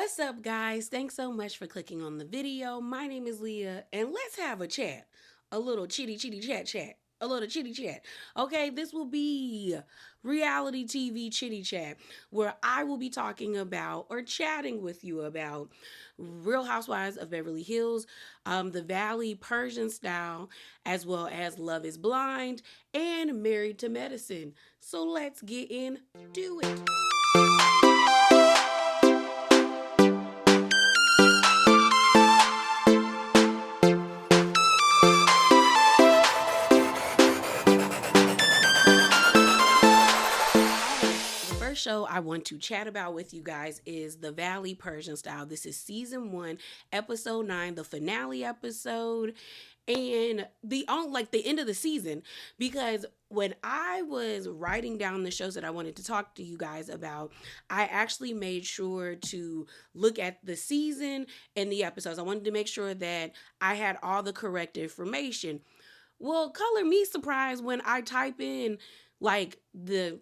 What's up, guys? Thanks so much for clicking on the video. My name is Leah, and let's have a chat. A little chitty chat. A little chitty chat. Okay, this will be reality TV chitty chat, where I will be talking about or chatting with you about Real Housewives of Beverly Hills, the Valley Persian style, as well as Love Is Blind and Married to Medicine. So let's get into it. Show I want to chat about with you guys is the Valley Persian style. This is season 1, episode 9, the finale episode, and the end of the season. Because when I was writing down the shows that I wanted to talk to you guys about, I actually made sure to look at the season and the episodes. I wanted to make sure that I had all the correct information. Well, color me surprised when I type in the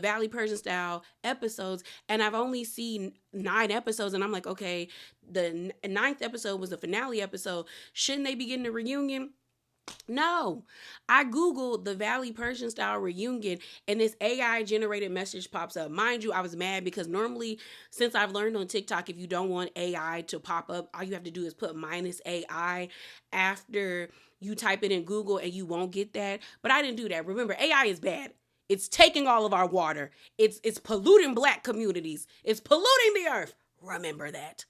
Valley Persian style episodes, and I've only seen 9 episodes, and I'm like, okay, the 9th episode was the finale episode. Shouldn't they be getting a reunion? No. I Googled the Valley Persian style reunion, and this AI generated message pops up. Mind you, I was mad because normally, since I've learned on TikTok, if you don't want AI to pop up, all you have to do is put -AI after you type it in Google, and you won't get that. But I didn't do that. Remember, AI is bad. It's taking all of our water. It's polluting Black communities. It's polluting the earth. Remember that.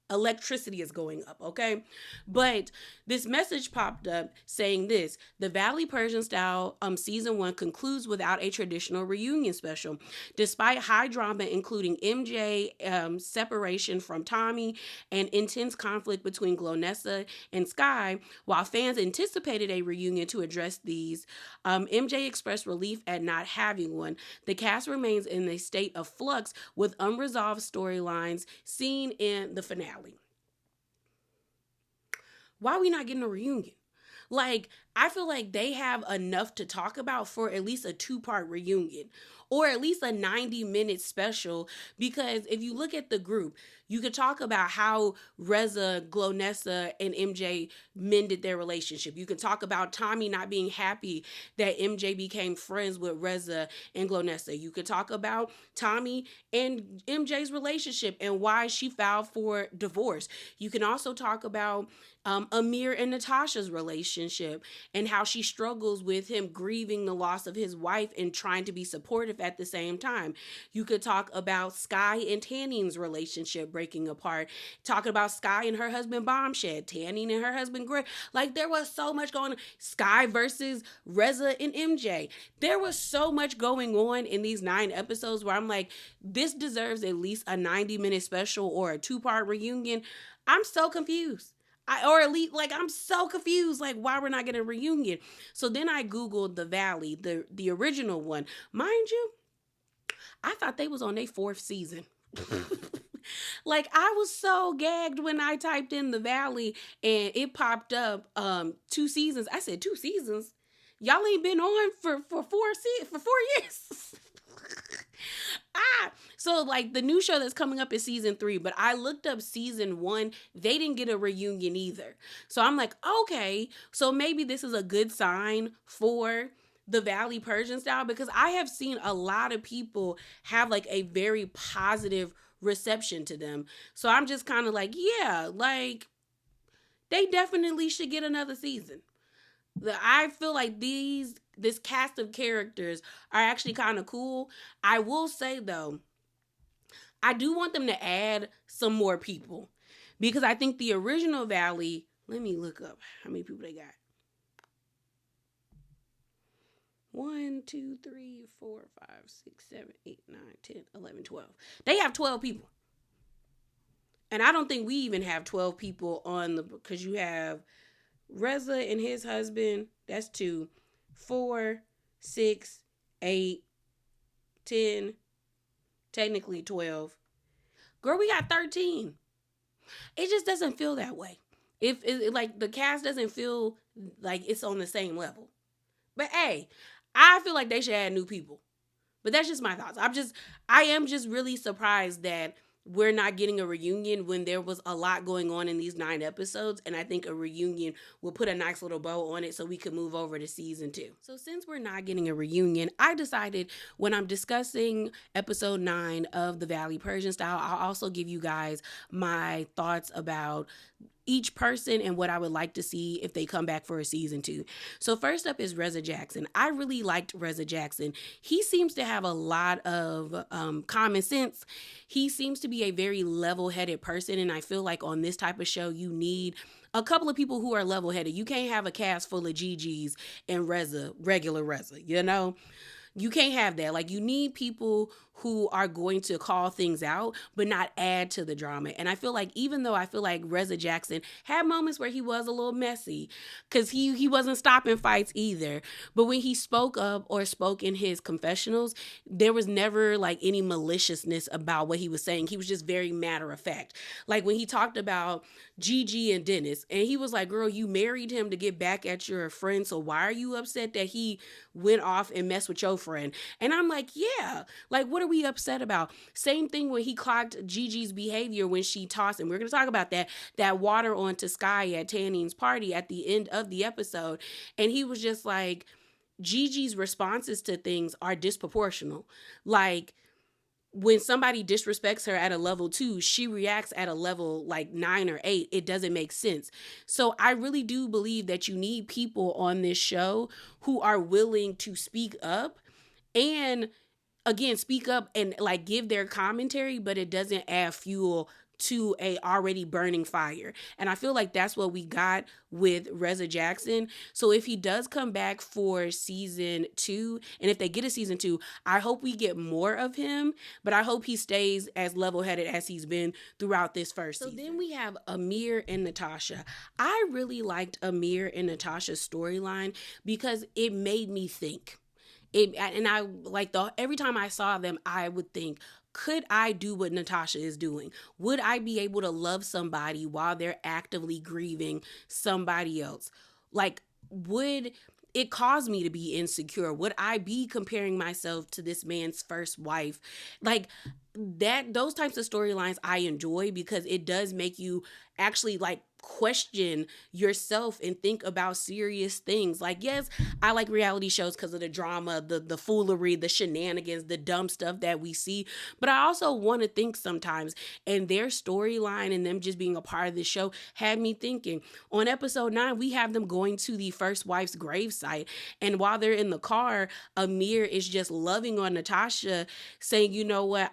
Electricity is going up, okay? But this message popped up saying this: the Valley Persian style season 1 concludes without a traditional reunion special. Despite high drama, including MJ separation from Tommy and intense conflict between Glonessa and Sky, while fans anticipated a reunion to address these, MJ expressed relief at not having one. The cast remains in a state of flux with unresolved storylines seen in the finale. Why are we not getting a reunion? I feel like they have enough to talk about for at least a 2-part reunion or at least a 90-minute special, because if you look at the group, you could talk about how Reza, Glonessa, and MJ mended their relationship. You could talk about Tommy not being happy that MJ became friends with Reza and Glonessa. You could talk about Tommy and MJ's relationship and why she filed for divorce. You can also talk about Amir and Natasha's relationship and how she struggles with him grieving the loss of his wife and trying to be supportive at the same time. You could talk about Sky and Tanning's relationship breaking apart, talk about Sky and her husband Bombshed, Tanning and her husband Greg. There was so much going on. Sky versus Reza and MJ. There was so much going on in these 9 episodes where I'm like, this deserves at least a 90-minute special or a 2-part reunion. I'm so confused. I'm so confused, why we're not getting a reunion. So then I Googled the Valley, the original one. Mind you, I thought they was on their 4th season. I was so gagged when I typed in the Valley and it popped up 2 seasons. I said, 2 seasons? Y'all ain't been on for 4 years. So the new show that's coming up is season 3, but I looked up season 1. They didn't get a reunion either. So I'm like, okay, so maybe this is a good sign for the Valley Persian style, because I have seen a lot of people have a very positive reception to them. So I'm just kind of they definitely should get another season. I feel like this cast of characters are actually kind of cool. I will say, though, I do want them to add some more people, because I think the original Valley, let me look up how many people they got. 1, 2, 3, 4, 5, 6, 7, 8, 9, 10, 11, 12. They have 12 people. And I don't think we even have 12 people because you have Reza and his husband, that's 2, 4, 6, 8, 10, technically 12. Girl, we got 13. It just doesn't feel that way. If the cast doesn't feel like it's on the same level. But hey, I feel like they should add new people. But that's just my thoughts. I am just really surprised that we're not getting a reunion when there was a lot going on in these 9 episodes. And I think a reunion will put a nice little bow on it so we could move over to season 2. So since we're not getting a reunion, I decided when I'm discussing episode 9 of the Valley Persian Style, I'll also give you guys my thoughts about each person and what I would like to see if they come back for a season 2. So first up is Reza Jackson. I really liked Reza Jackson. He seems to have a lot of common sense. He seems to be a very level-headed person, and I feel like on this type of show, you need a couple of people who are level-headed. You can't have a cast full of GGs and Reza, regular Reza, you know? You can't have that. Like, you need people who are going to call things out, but not add to the drama. And I feel like, even though I feel like Reza Jackson had moments where he was a little messy, because he wasn't stopping fights either. But when he spoke up or spoke in his confessionals, there was never like any maliciousness about what he was saying. He was just very matter of fact. Like when he talked about Gigi and Dennis, and he was like, girl, you married him to get back at your friend, so why are you upset that he went off and messed with your friend? And I'm like, yeah, like, what are we upset about? Same thing when he clocked Gigi's behavior when she tossed, and we're going to talk about that water onto Sky at Tanning's party at the end of the episode. And he was just like, Gigi's responses to things are disproportional. Like, when somebody disrespects her at a level 2, she reacts at a level like 9 or 8. It doesn't make sense. So I really do believe that you need people on this show who are willing to speak up, and again, speak up and like give their commentary, but it doesn't add fuel to a already burning fire. And I feel like that's what we got with Reza Jackson. So if he does come back for season 2, and if they get a season 2, I hope we get more of him, but I hope he stays as level-headed as he's been throughout this first season. So then we have Amir and Natasha. I really liked Amir and Natasha's storyline because it made me think. And I like every time I saw them, I would think, could I do what Natasha is doing? Would I be able to love somebody while they're actively grieving somebody else? Like, would it cause me to be insecure? Would I be comparing myself to this man's first wife? Like, those types of storylines I enjoy because it does make you actually like question yourself and think about serious things. Like, yes, I like reality shows because of the drama, the foolery, the shenanigans, the dumb stuff that we see. But I also want to think sometimes, and their storyline and them just being a part of the show had me thinking. On episode 9, we have them going to the first wife's gravesite. And while they're in the car, Amir is just loving on Natasha, saying, you know what,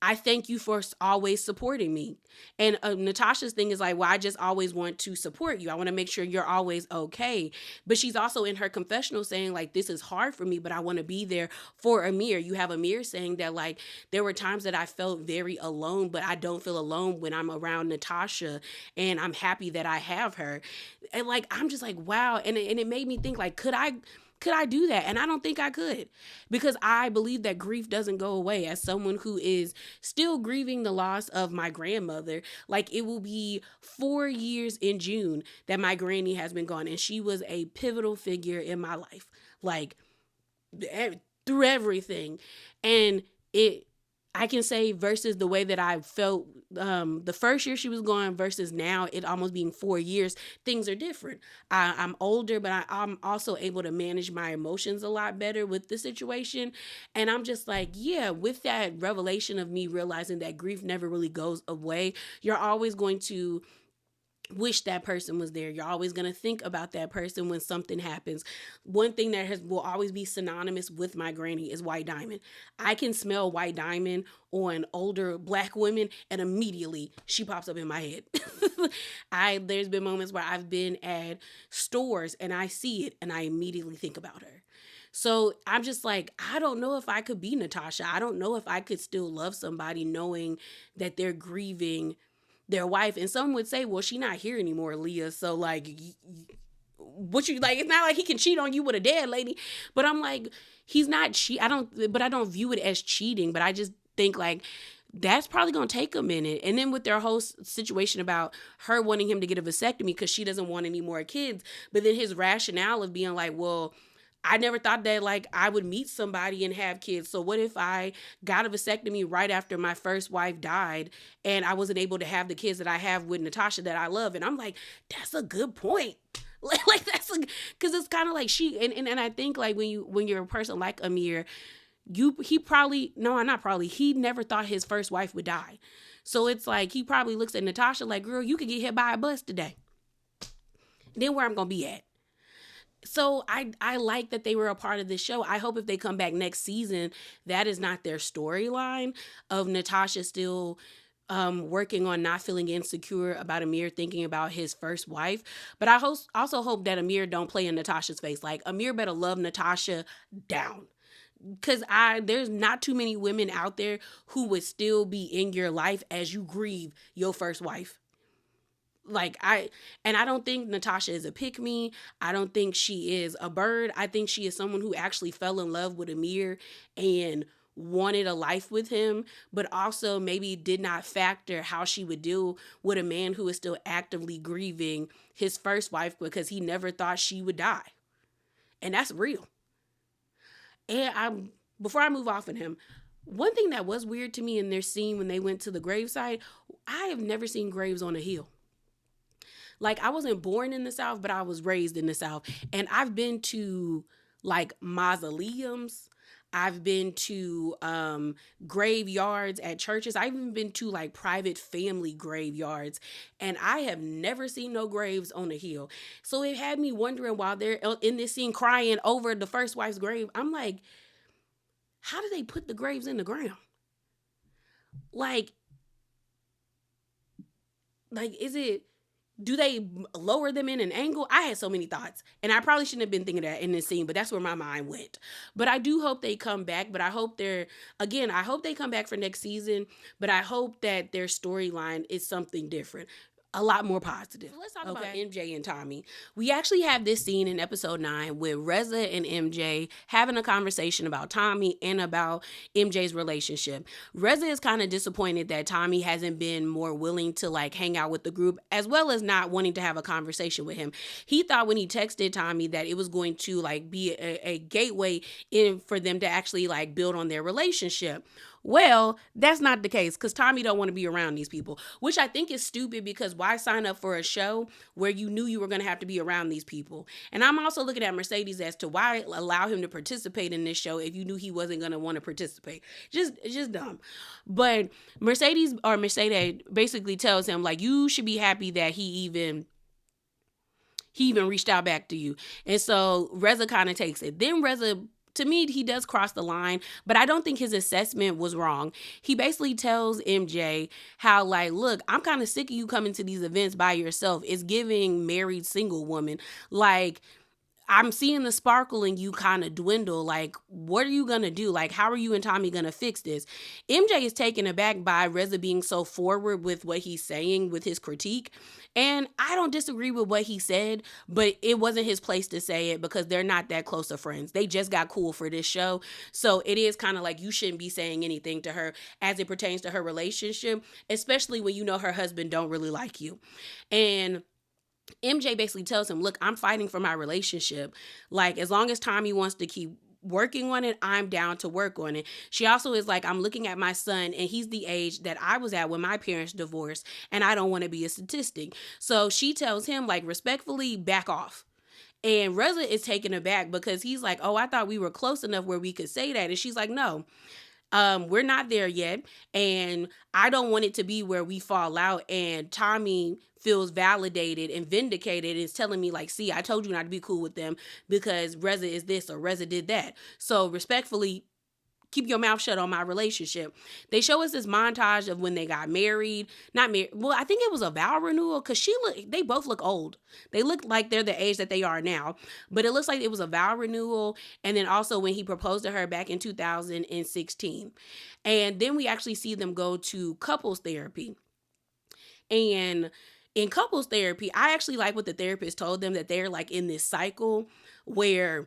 I thank you for always supporting me. And Natasha's thing is like, well, I just always want to support you. I want to make sure you're always okay. But she's also in her confessional saying like, this is hard for me, but I want to be there for Amir. You have Amir saying that like, there were times that I felt very alone, but I don't feel alone when I'm around Natasha, and I'm happy that I have her. And like, I'm just like, wow. And it made me think like, could I do that? And I don't think I could, because I believe that grief doesn't go away. As someone who is still grieving the loss of my grandmother, like it will be 4 years in June that my granny has been gone, and she was a pivotal figure in my life, like through everything. And I can say versus the way that I felt the first year she was gone versus now, it almost being 4 years, things are different. I'm older, but I'm also able to manage my emotions a lot better with the situation. And I'm just like, yeah, with that revelation of me realizing that grief never really goes away, you're always going to wish that person was there. You're always going to think about that person when something happens. One thing that will always be synonymous with my granny is white diamond. I can smell white diamond on older Black women, and immediately she pops up in my head. There's been moments where I've been at stores and I see it and I immediately think about her. So I'm just like, I don't know if I could be Natasha. I don't know if I could still love somebody knowing that they're grieving their wife. And some would say, well, she's not here anymore, Leah. So like, what you like, it's not like he can cheat on you with a dead lady. But I'm like, he's not I don't view it as cheating, but I just think like, that's probably going to take a minute. And then with their whole situation about her wanting him to get a vasectomy because she doesn't want any more kids. But then his rationale of being like, well, I never thought that like I would meet somebody and have kids. So what if I got a vasectomy right after my first wife died and I wasn't able to have the kids that I have with Natasha that I love? And I'm like, that's a good point. Like that's because it's kind of like she and I think like when you're a person like Amir, he probably no, not probably, he never thought his first wife would die. So it's like he probably looks at Natasha like, girl, you could get hit by a bus today. Then where I'm gonna be at? So I like that they were a part of this show. I hope if they come back next season, that is not their storyline of Natasha still working on not feeling insecure about Amir thinking about his first wife. But I also hope that Amir don't play in Natasha's face. Like, Amir better love Natasha down. Because there's not too many women out there who would still be in your life as you grieve your first wife. Like, I don't think Natasha is a pick-me. I don't think she is a bird. I think she is someone who actually fell in love with Amir and wanted a life with him, but also maybe did not factor how she would deal with a man who is still actively grieving his first wife because he never thought she would die. And that's real. And before I move off on him, one thing that was weird to me in their scene when they went to the gravesite, I have never seen graves on a hill. Like, I wasn't born in the South, but I was raised in the South. And I've been to, like, mausoleums. I've been to graveyards at churches. I've even been to, like, private family graveyards. And I have never seen no graves on a hill. So it had me wondering while they're in this scene crying over the first wife's grave. I'm like, how do they put the graves in the ground? Like, is it... do they lower them in an angle? I had so many thoughts. And I probably shouldn't have been thinking that in this scene, but that's where my mind went. But I do hope they come back. But I hope I hope they come back for next season. But I hope that their storyline is something different. A lot more positive. Let's talk about MJ and Tommy. We actually have this scene in episode 9 with Reza and MJ having a conversation about Tommy and about MJ's relationship. Reza is kind of disappointed that Tommy hasn't been more willing to like hang out with the group, as well as not wanting to have a conversation with him. He thought when he texted Tommy that it was going to like be a gateway in for them to actually like build on their relationship. Well, that's not the case because Tommy don't want to be around these people, which I think is stupid because why sign up for a show where you knew you were going to have to be around these people? And I'm also looking at Mercedes as to why allow him to participate in this show if you knew he wasn't going to want to participate. It's just dumb. But Mercedes basically tells him like, you should be happy that he even reached out back to you. And so Reza kind of takes it. Then Reza, to me, he does cross the line, but I don't think his assessment was wrong. He basically tells MJ how, like, look, I'm kind of sick of you coming to these events by yourself. It's giving married single woman. Like, I'm seeing the sparkle in you kind of dwindle. Like, what are you going to do? Like, how are you and Tommy going to fix this? MJ is taken aback by Reza being so forward with what he's saying with his critique. And I don't disagree with what he said, but it wasn't his place to say it because they're not that close of friends. They just got cool for this show. So it is kind of like you shouldn't be saying anything to her as it pertains to her relationship, especially when you know her husband don't really like you. And MJ basically tells him, look, I'm fighting for my relationship. Like, as long as Tommy wants to keep working on it, I'm down to work on it. She also is like, I'm looking at my son and he's the age that I was at when my parents divorced and I don't want to be a statistic. So she tells him, like, respectfully, back off. And Reza is taken aback because he's like, oh, I thought we were close enough where we could say that. And she's like, no. We're not there yet, and I don't want it to be where we fall out and Tommy feels validated and vindicated and is telling me like, see, I told you not to be cool with them because Reza is this or Reza did that. So respectfully, keep your mouth shut on my relationship. They show us this montage of when they got married. Not married. Well, I think it was a vow renewal because they both look old. They look like they're the age that they are now. But it looks like it was a vow renewal. And then also when he proposed to her back in 2016. And then we actually see them go to couples therapy. And in couples therapy, I actually like what the therapist told them, that they're like in this cycle where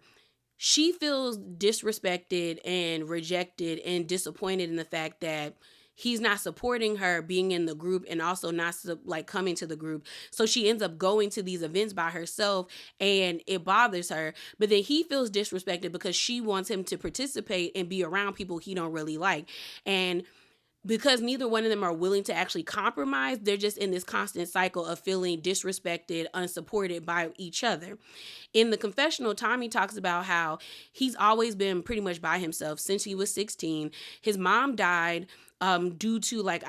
she feels disrespected and rejected and disappointed in the fact that he's not supporting her being in the group and also not like coming to the group. So she ends up going to these events by herself and it bothers her. But then he feels disrespected because she wants him to participate and be around people he don't really like. And because neither one of them are willing to actually compromise, they're just in this constant cycle of feeling disrespected, unsupported by each other. In the confessional, Tommy talks about how he's always been pretty much by himself since he was 16. His mom died due to like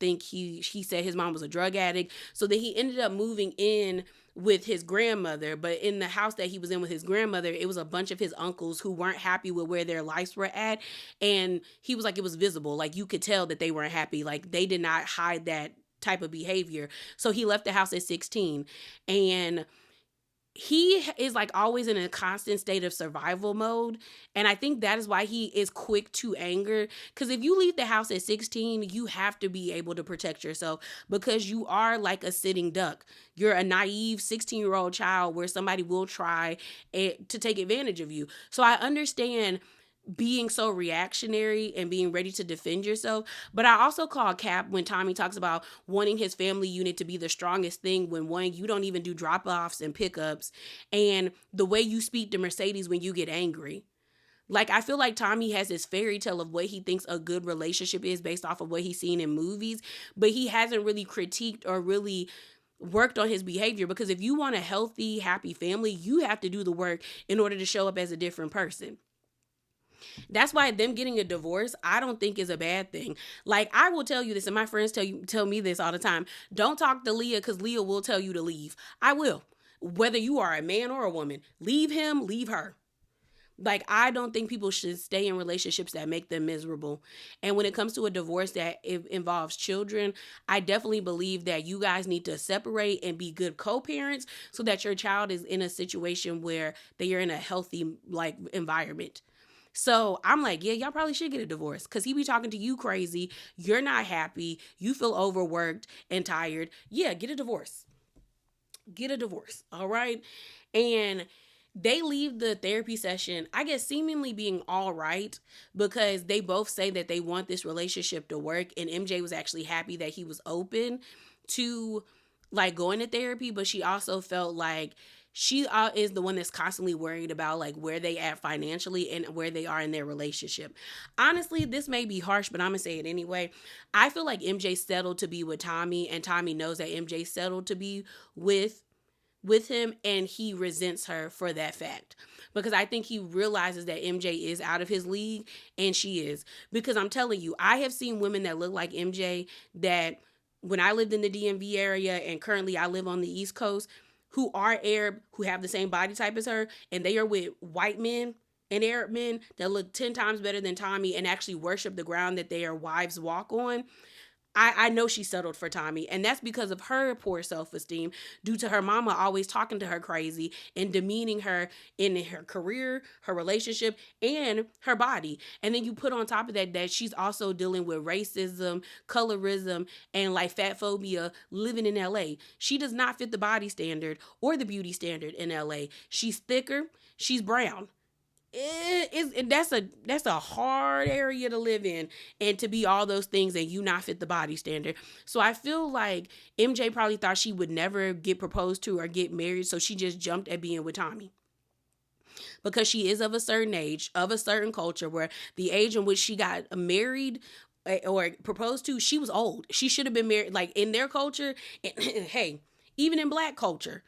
he said his mom was a drug addict. So then he ended up moving in with his grandmother, but in the house that he was in with his grandmother, it was a bunch of his uncles who weren't happy with where their lives were at. And he was like, it was visible. Like you could tell that they weren't happy. Like they did not hide that type of behavior. So he left the house at 16 and he is like always in a constant state of survival mode. And I think that is why he is quick to anger. Because if you leave the house at 16, you have to be able to protect yourself because you are like a sitting duck. You're a naive 16-year-old child where somebody will try to take advantage of you. So I understand being so reactionary and being ready to defend yourself. But I also call cap when Tommy talks about wanting his family unit to be the strongest thing when one, you don't even do drop-offs and pickups, and the way you speak to Mercedes when you get angry. Like, I feel like Tommy has this fairy tale of what he thinks a good relationship is based off of what he's seen in movies, but he hasn't really critiqued or really worked on his behavior, because if you want a healthy, happy family, you have to do the work in order to show up as a different person. That's why them getting a divorce, I don't think is a bad thing. Like, I will tell you this, and my friends tell me this all the time. Don't talk to Leah because Leah will tell you to leave. I will. Whether you are a man or a woman, leave him, leave her. Like, I don't think people should stay in relationships that make them miserable. And when it comes to a divorce that involves children, I definitely believe that you guys need to separate and be good co-parents so that your child is in a situation where they are in a healthy, like, environment. So I'm like, yeah, y'all probably should get a divorce because he be talking to you crazy. You're not happy. You feel overworked and tired. Yeah, get a divorce. Get a divorce. All right. And they leave the therapy session, I guess, seemingly being all right because they both say that they want this relationship to work. And MJ was actually happy that he was open to like going to therapy, but she also felt like she is the one that's constantly worried about like where they at financially and where they are in their relationship. Honestly, this may be harsh, but I'm gonna say it anyway. I feel like MJ settled to be with Tommy, and Tommy knows that MJ settled to be with him, and he resents her for that fact. Because I think he realizes that MJ is out of his league, and she is. Because I'm telling you, I have seen women that look like MJ that when I lived in the DMV area, and currently I live on the East Coast, who are Arab, who have the same body type as her, and they are with white men and Arab men that look 10 times better than Tommy and actually worship the ground that their wives walk on. I know she settled for Tommy, and that's because of her poor self-esteem due to her mama always talking to her crazy and demeaning her in her career, her relationship, and her body. And then you put on top of that she's also dealing with racism, colorism, and like fat phobia living in LA. She does not fit the body standard or the beauty standard in LA. She's thicker, she's brown. That's a hard area to live in and to be all those things and you not fit the body standard. So I feel like MJ probably thought she would never get proposed to or get married, so she just jumped at being with Tommy. Because she is of a certain age, of a certain culture, where the age in which she got married or proposed to, she was old. She should have been married, like in their culture, and hey, even in Black culture,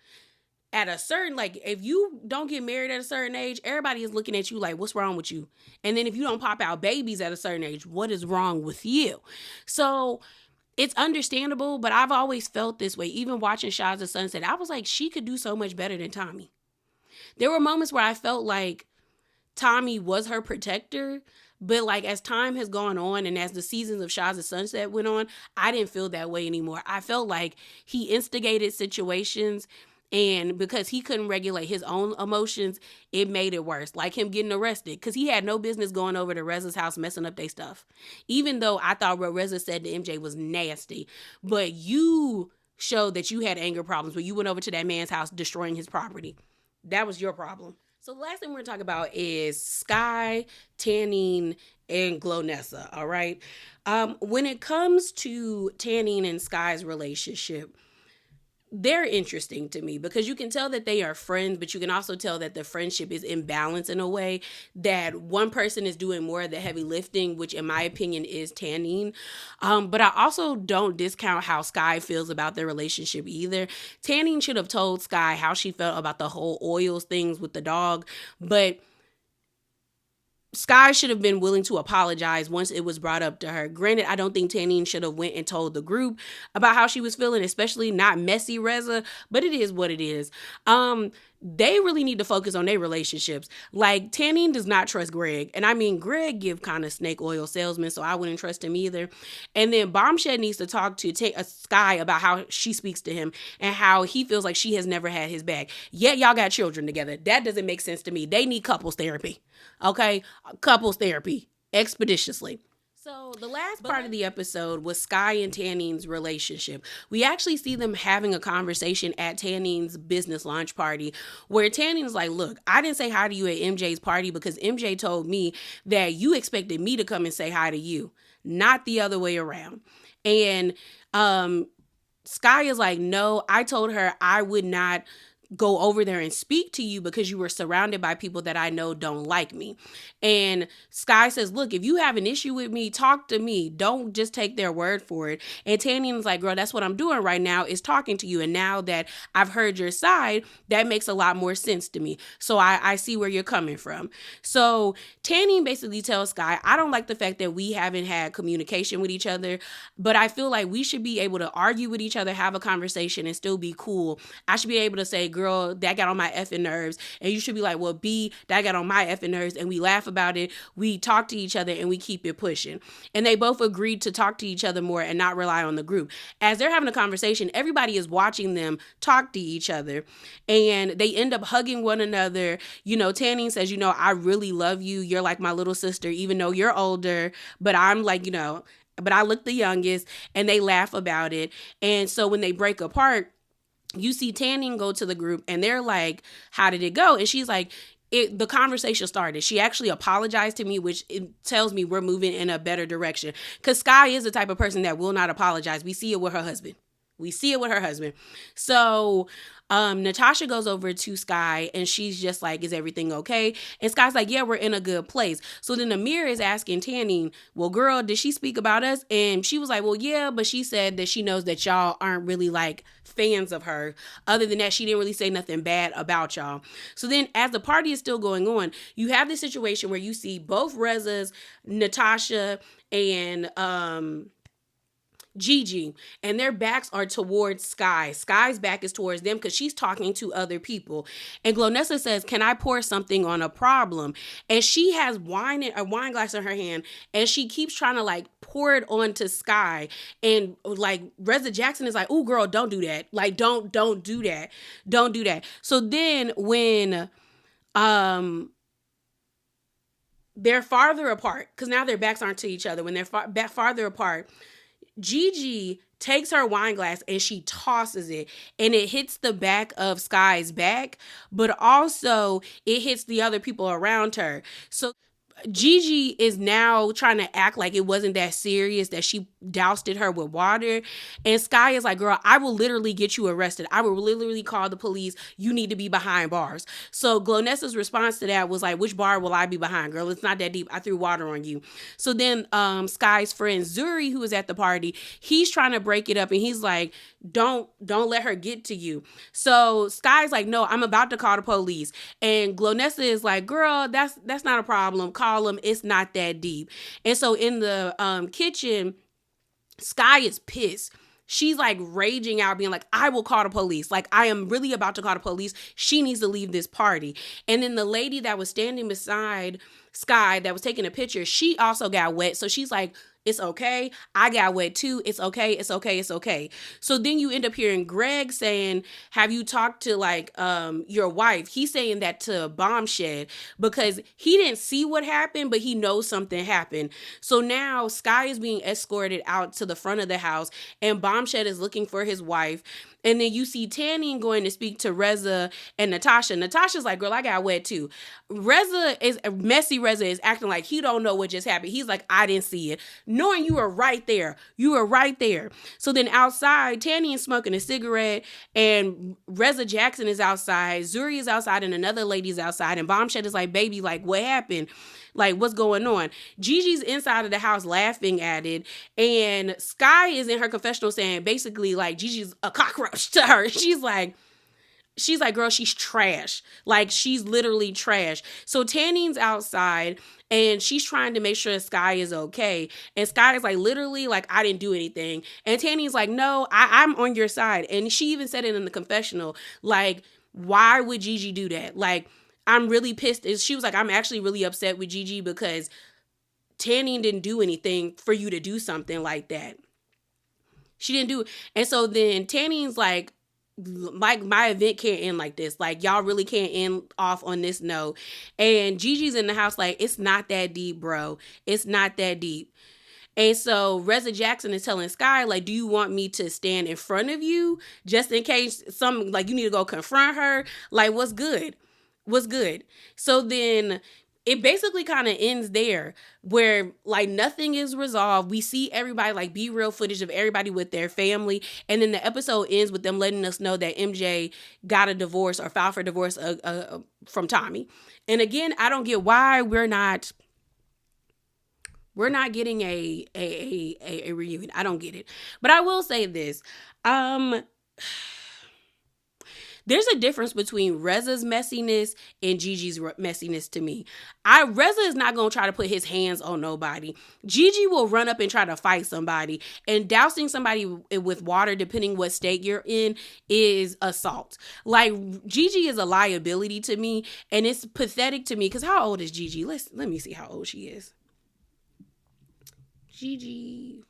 at a certain, like, if you don't get married at a certain age, everybody is looking at you like, what's wrong with you? And then if you don't pop out babies at a certain age, what is wrong with you? So it's understandable, but I've always felt this way. Even watching Shahs of Sunset, I was like, she could do so much better than Tommy. There were moments where I felt like Tommy was her protector, but like as time has gone on and as the seasons of Shahs of Sunset went on, I didn't feel that way anymore. I felt like he instigated situations, and because he couldn't regulate his own emotions, it made it worse. Like him getting arrested because he had no business going over to Reza's house messing up their stuff. Even though I thought what Reza said to MJ was nasty. But you showed that you had anger problems when you went over to that man's house destroying his property. That was your problem. So the last thing we're going to talk about is Sky, Tanning, and Glonessa, all right? When it comes to Tanning and Sky's relationship, they're interesting to me because you can tell that they are friends, but you can also tell that the friendship is imbalanced in a way that one person is doing more of the heavy lifting, which in my opinion is Tanning. But I also don't discount how Sky feels about their relationship either. Tanning should have told Sky how she felt about the whole oils things with the dog, but Sky should have been willing to apologize once it was brought up to her. Granted, I don't think Tanine should have went and told the group about how she was feeling, especially not messy Reza, but it is what it is. They really need to focus on their relationships. Like, Tanine does not trust Greg. And I mean, Greg give kind of snake oil salesman, so I wouldn't trust him either. And then Bombshed needs to talk to Sky about how she speaks to him and how he feels like she has never had his back. Yet y'all got children together. That doesn't make sense to me. They need couples therapy. Okay? Couples therapy. Expeditiously. So the last part of the episode was Sky and Tanning's relationship. We actually see them having a conversation at Tanning's business launch party where Tanning's like, look, I didn't say hi to you at MJ's party because MJ told me that you expected me to come and say hi to you, not the other way around. And Sky is like, no, I told her I would not go over there and speak to you because you were surrounded by people that I know don't like me. And Sky says, look, if you have an issue with me, talk to me. Don't just take their word for it. And Tanning's like, girl, that's what I'm doing right now is talking to you. And now that I've heard your side, that makes a lot more sense to me. So I see where you're coming from. So Tanning basically tells Sky, I don't like the fact that we haven't had communication with each other, but I feel like we should be able to argue with each other, have a conversation, and still be cool. I should be able to say, girl, that got on my effing nerves. And you should be like, well, B, that got on my effing nerves. And we laugh about it. We talk to each other and we keep it pushing. And they both agreed to talk to each other more and not rely on the group. As they're having a conversation, everybody is watching them talk to each other. And they end up hugging one another. You know, Tanning says, you know, I really love you. You're like my little sister, even though you're older. But I'm like, you know, but I look the youngest. And they laugh about it. And so when they break apart, you see Tanning go to the group and they're like, how did it go? And she's like, the conversation started. She actually apologized to me, which it tells me we're moving in a better direction. Because Sky is the type of person that will not apologize. We see it with her husband. So Natasha goes over to Sky and she's just like, is everything okay? And Sky's like, yeah, we're in a good place. So then Amir is asking Tanning, well, girl, did she speak about us? And she was like, well, yeah, but she said that she knows that y'all aren't really like fans of her. Other than that, she didn't really say nothing bad about y'all. So then as the party is still going on, you have this situation where you see both Reza's, Natasha, and Gigi, and their backs are towards Sky. Sky's back is towards them because she's talking to other people. And Glonessa says, can I pour something on a problem? And she has a wine glass in her hand, and she keeps trying to like pour it onto Sky. And like Reza Jackson is like, oh girl, don't do that. Like, don't do that. Don't do that. So then when they're farther apart, because now their backs aren't to each other, when they're farther apart, Gigi takes her wine glass and she tosses it, and it hits the back of Sky's back, but also it hits the other people around her. So Gigi is now trying to act like it wasn't that serious, that she doused her with water. And Sky is like, girl, I will literally get you arrested. I will literally call the police. You need to be behind bars. So Glonessa's response to that was like, which bar will I be behind, girl? It's not that deep. I threw water on you. So then Sky's friend Zuri, who was at the party, he's trying to break it up, and he's like, don't let her get to you. So Sky's like, no, I'm about to call the police. And Glonessa is like, girl, that's not a problem. Call them. It's not that deep. And so in the kitchen, Sky is pissed. She's like raging out, being like, I will call the police. Like, I am really about to call the police. She needs to leave this party. And then the lady that was standing beside Sky that was taking a picture, she also got wet. So she's like, it's okay. I got wet too. It's okay. It's okay. It's okay. So then you end up hearing Greg saying, have you talked to like your wife? He's saying that to Bombshed because he didn't see what happened, but he knows something happened. So now Sky is being escorted out to the front of the house, and Bombshed is looking for his wife. And then you see Tanny going to speak to Reza and Natasha. Natasha's like, girl, I got wet too. Messy Reza is acting like he don't know what just happened. He's like, I didn't see it. Knowing you were right there. You were right there. So then outside, Tanny is smoking a cigarette and Reza Jackson is outside. Zuri is outside and another lady's outside. And Bombshell is like, baby, like what happened? Like, what's going on? Gigi's inside of the house laughing at it. And Sky is in her confessional saying basically like Gigi's a cockroach to her. She's like, girl, she's trash. Like, she's literally trash. So Tannin's outside and she's trying to make sure Sky is okay. And Sky is like, literally, like, I didn't do anything. And Tannin's like, no, I'm on your side. And she even said it in the confessional. Like, why would Gigi do that? Like, I'm really pissed. She was like, I'm actually really upset with Gigi because Tannin didn't do anything for you to do something like that. She didn't do it. And so then Tannin's like, my event can't end like this. Like, y'all really can't end off on this note. And Gigi's in the house like, it's not that deep, bro. It's not that deep. And so Reza Jackson is telling Sky, like, do you want me to stand in front of you just in case like, you need to go confront her? Like, what's good? What's good? So then it basically kind of ends there where like nothing is resolved. We see everybody like be real footage of everybody with their family. And then the episode ends with them letting us know that MJ got a divorce or filed for divorce from Tommy. And again, I don't get why we're not getting a reunion. I don't get it. But I will say this. There's a difference between Reza's messiness and Gigi's messiness to me. Reza is not going to try to put his hands on nobody. Gigi will run up and try to fight somebody. And dousing somebody with water, depending what state you're in, is assault. Like, Gigi is a liability to me. And it's pathetic to me. Because how old is Gigi? Let me see how old she is. Gigi...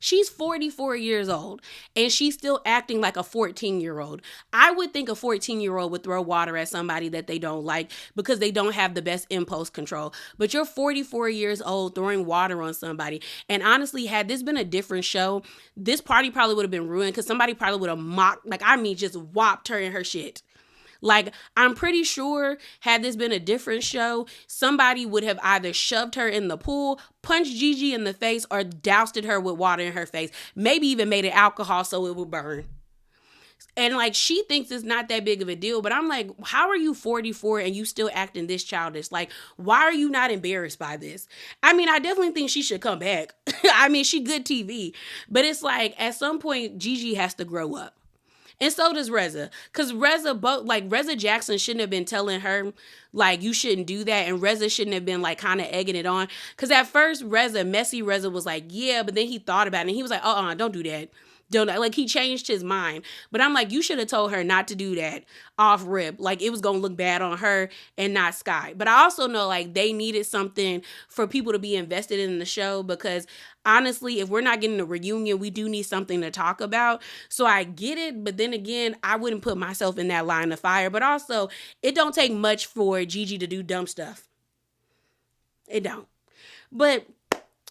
She's 44 years old and she's still acting like a 14-year-old. I would think a 14-year-old would throw water at somebody that they don't like because they don't have the best impulse control. But you're 44 years old throwing water on somebody. And honestly, had this been a different show, this party probably would have been ruined because somebody probably would have mocked, just whopped her in her shit. Like, I'm pretty sure had this been a different show, somebody would have either shoved her in the pool, punched Gigi in the face, or doused her with water in her face. Maybe even made it alcohol so it would burn. And like, she thinks it's not that big of a deal, but I'm like, how are you 44 and you still acting this childish? Like, why are you not embarrassed by this? I mean, I definitely think she should come back. I mean, she good TV, but it's like, at some point, Gigi has to grow up. And so does Reza. Because Reza Jackson shouldn't have been telling her, like, you shouldn't do that. And Reza shouldn't have been, like, kind of egging it on. Because at first, Messy Reza was like, yeah. But then he thought about it. And he was like, don't do that. Like, he changed his mind. But I'm like, you should have told her not to do that off rip. Like, it was going to look bad on her and not Sky. But I also know, like, they needed something for people to be invested in the show because honestly, if we're not getting a reunion, we do need something to talk about. So I get it. But then again, I wouldn't put myself in that line of fire. But also, it don't take much for Gigi to do dumb stuff. It don't. But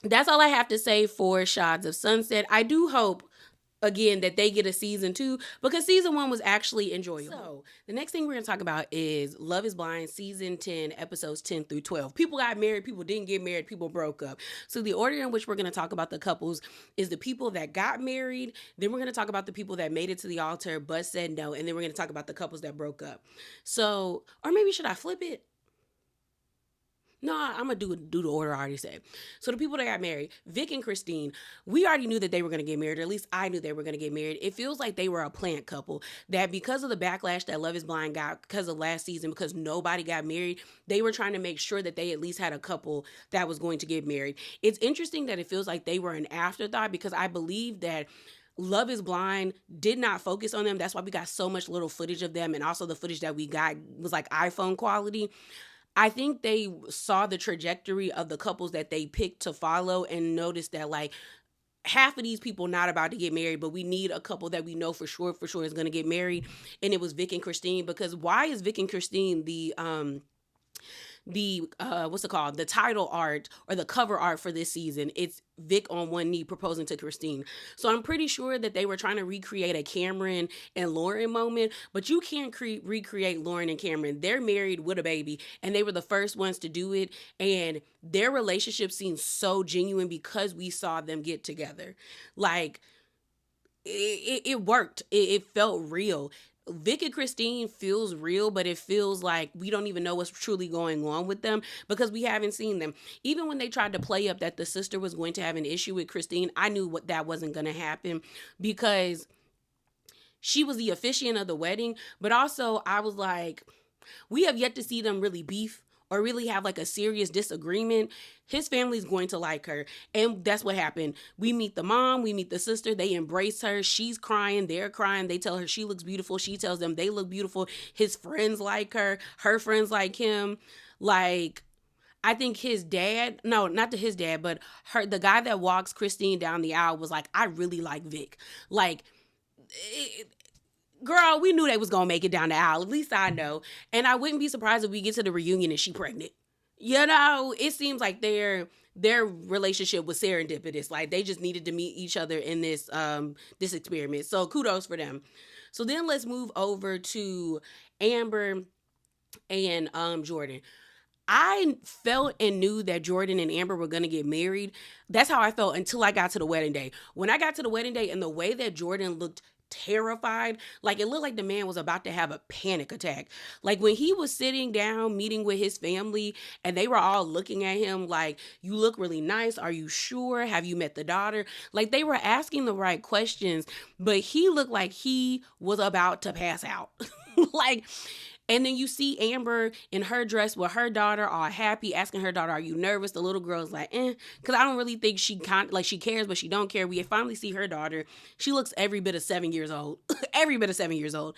that's all I have to say for Shards of Sunset. I do hope, again, that they get a season 2 because season 1 was actually enjoyable. So the next thing we're going to talk about is Love is Blind season 10, episodes 10 through 12. People got married, people didn't get married, people broke up. So the order in which we're going to talk about the couples is the people that got married, then we're going to talk about the people that made it to the altar but said no, and then we're going to talk about the couples that broke up. So, or maybe should I flip it? No, I'm going to do the order I already said. So the people that got married, Vic and Christine, we already knew that they were going to get married, or at least I knew they were going to get married. It feels like they were a plant couple, that because of the backlash that Love is Blind got because of last season, because nobody got married, they were trying to make sure that they at least had a couple that was going to get married. It's interesting that it feels like they were an afterthought because I believe that Love is Blind did not focus on them. That's why we got so much little footage of them, and also the footage that we got was like iPhone quality. I think they saw the trajectory of the couples that they picked to follow and noticed that like half of these people not about to get married, but we need a couple that we know for sure is going to get married. And it was Vic and Christine, because why is Vic and Christine the what's it called, the title art or the cover art for this season, it's Vic on one knee proposing to Christine. So I'm pretty sure that they were trying to recreate a Cameron and Lauren moment, but you can't recreate Lauren and Cameron. They're married with a baby, and they were the first ones to do it, and their relationship seems so genuine because we saw them get together. Like, it worked. It felt real. Vic and Christine feels real, but it feels like we don't even know what's truly going on with them because we haven't seen them. Even when they tried to play up that the sister was going to have an issue with Christine, I knew what that wasn't going to happen because she was the officiant of the wedding. But also, I was like, we have yet to see them really beef or really have like a serious disagreement. His family's going to like her. And that's what happened. We meet the mom, we meet the sister, they embrace her. She's crying, they're crying. They tell her she looks beautiful. She tells them they look beautiful. His friends like her friends like him. Like, I think his dad, no, not to his dad, but the guy that walks Christine down the aisle was like, I really like Vic. Like, girl, we knew they was gonna make it down the aisle. At least I know. And I wouldn't be surprised if we get to the reunion and she pregnant. You know, it seems like their relationship was serendipitous. Like they just needed to meet each other in this experiment. So kudos for them. So then let's move over to Amber and Jordan. I felt and knew that Jordan and Amber were going to get married. That's how I felt until I got to the wedding day. When I got to the wedding day and the way that Jordan looked terrified, like it looked like the man was about to have a panic attack. Like when he was sitting down meeting with his family and they were all looking at him like, you look really nice. Are you sure? Have you met the daughter? Like they were asking the right questions, but he looked like he was about to pass out. Like, and then you see Amber in her dress with her daughter, all happy, asking her daughter, are you nervous? The little girl's like, because I don't really think she she cares, but she don't care. We finally see her daughter. She looks every bit of 7 years old. Every bit of 7 years old.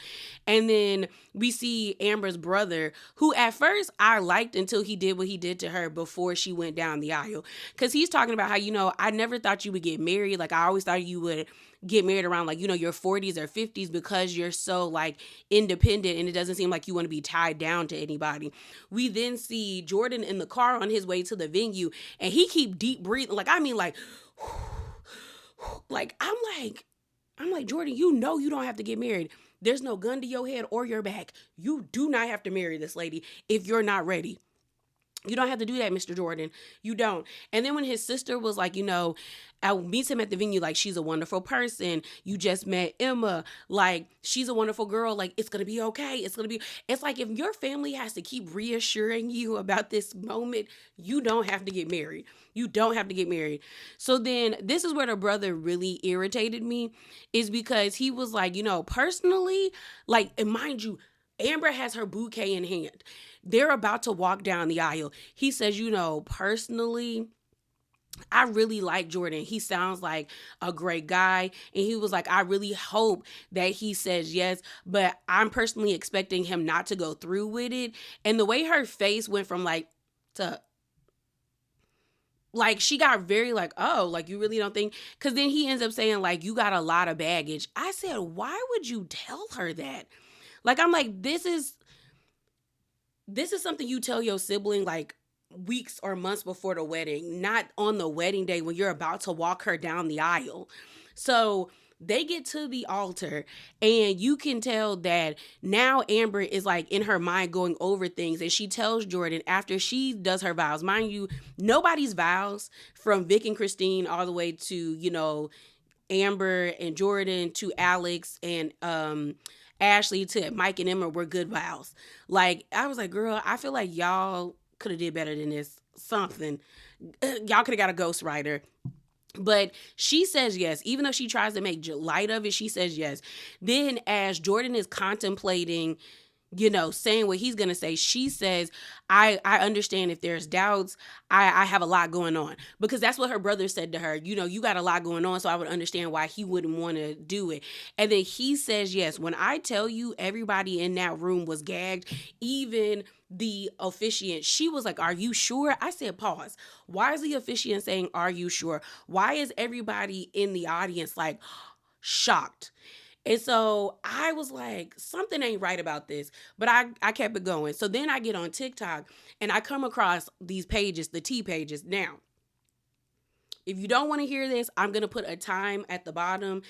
And then we see Amber's brother, who at first I liked until he did what he did to her before she went down the aisle. Because he's talking about how, I never thought you would get married. Like, I always thought you would get married around like, your 40s or 50s because you're so like independent and it doesn't seem like you want to be tied down to anybody. We then see Jordan in the car on his way to the venue and he keep deep breathing. Like, I mean, like, like, I'm like, Jordan, you don't have to get married. There's no gun to your head or your back. You do not have to marry this lady if you're not ready. You don't have to do that, Mr. Jordan. You don't. And then when his sister was like, I meet him at the venue, like, she's a wonderful person. You just met Emma. Like, she's a wonderful girl. Like, it's going to be okay. It's like if your family has to keep reassuring you about this moment, you don't have to get married. You don't have to get married. So then this is where the brother really irritated me, is because he was like, personally, like, and mind you, Amber has her bouquet in hand. They're about to walk down the aisle. He says, personally, I really like Jordan. He sounds like a great guy. And he was like, I really hope that he says yes, but I'm personally expecting him not to go through with it. And the way her face went from like to like, she got very like, oh, like, you really don't think? Because then he ends up saying like, you got a lot of baggage. I said, why would you tell her that? Like, I'm like, this is something you tell your sibling like weeks or months before the wedding, not on the wedding day when you're about to walk her down the aisle. So they get to the altar and you can tell that now Amber is like in her mind going over things, and she tells Jordan after she does her vows, mind you, nobody's vows from Vic and Christine all the way to, Amber and Jordan to Alex and Ashley to Mike and Emma were good vows. Like, I was like, girl, I feel like y'all could have did better than this. Something. Y'all could have got a ghostwriter. But she says yes. Even though she tries to make light of it, she says yes. Then as Jordan is contemplating, saying what he's going to say, she says, I understand if there's doubts. I have a lot going on. Because that's what her brother said to her. You got a lot going on, so I would understand why he wouldn't want to do it. And then he says yes. When I tell you everybody in that room was gagged, even the officiant, she was like, are you sure? I said, pause. Why is the officiant saying, are you sure? Why is everybody in the audience like shocked? And so I was like, something ain't right about this. But I kept it going. So then I get on TikTok and I come across these pages, the T pages. Now, if you don't want to hear this, I'm going to put a time at the bottom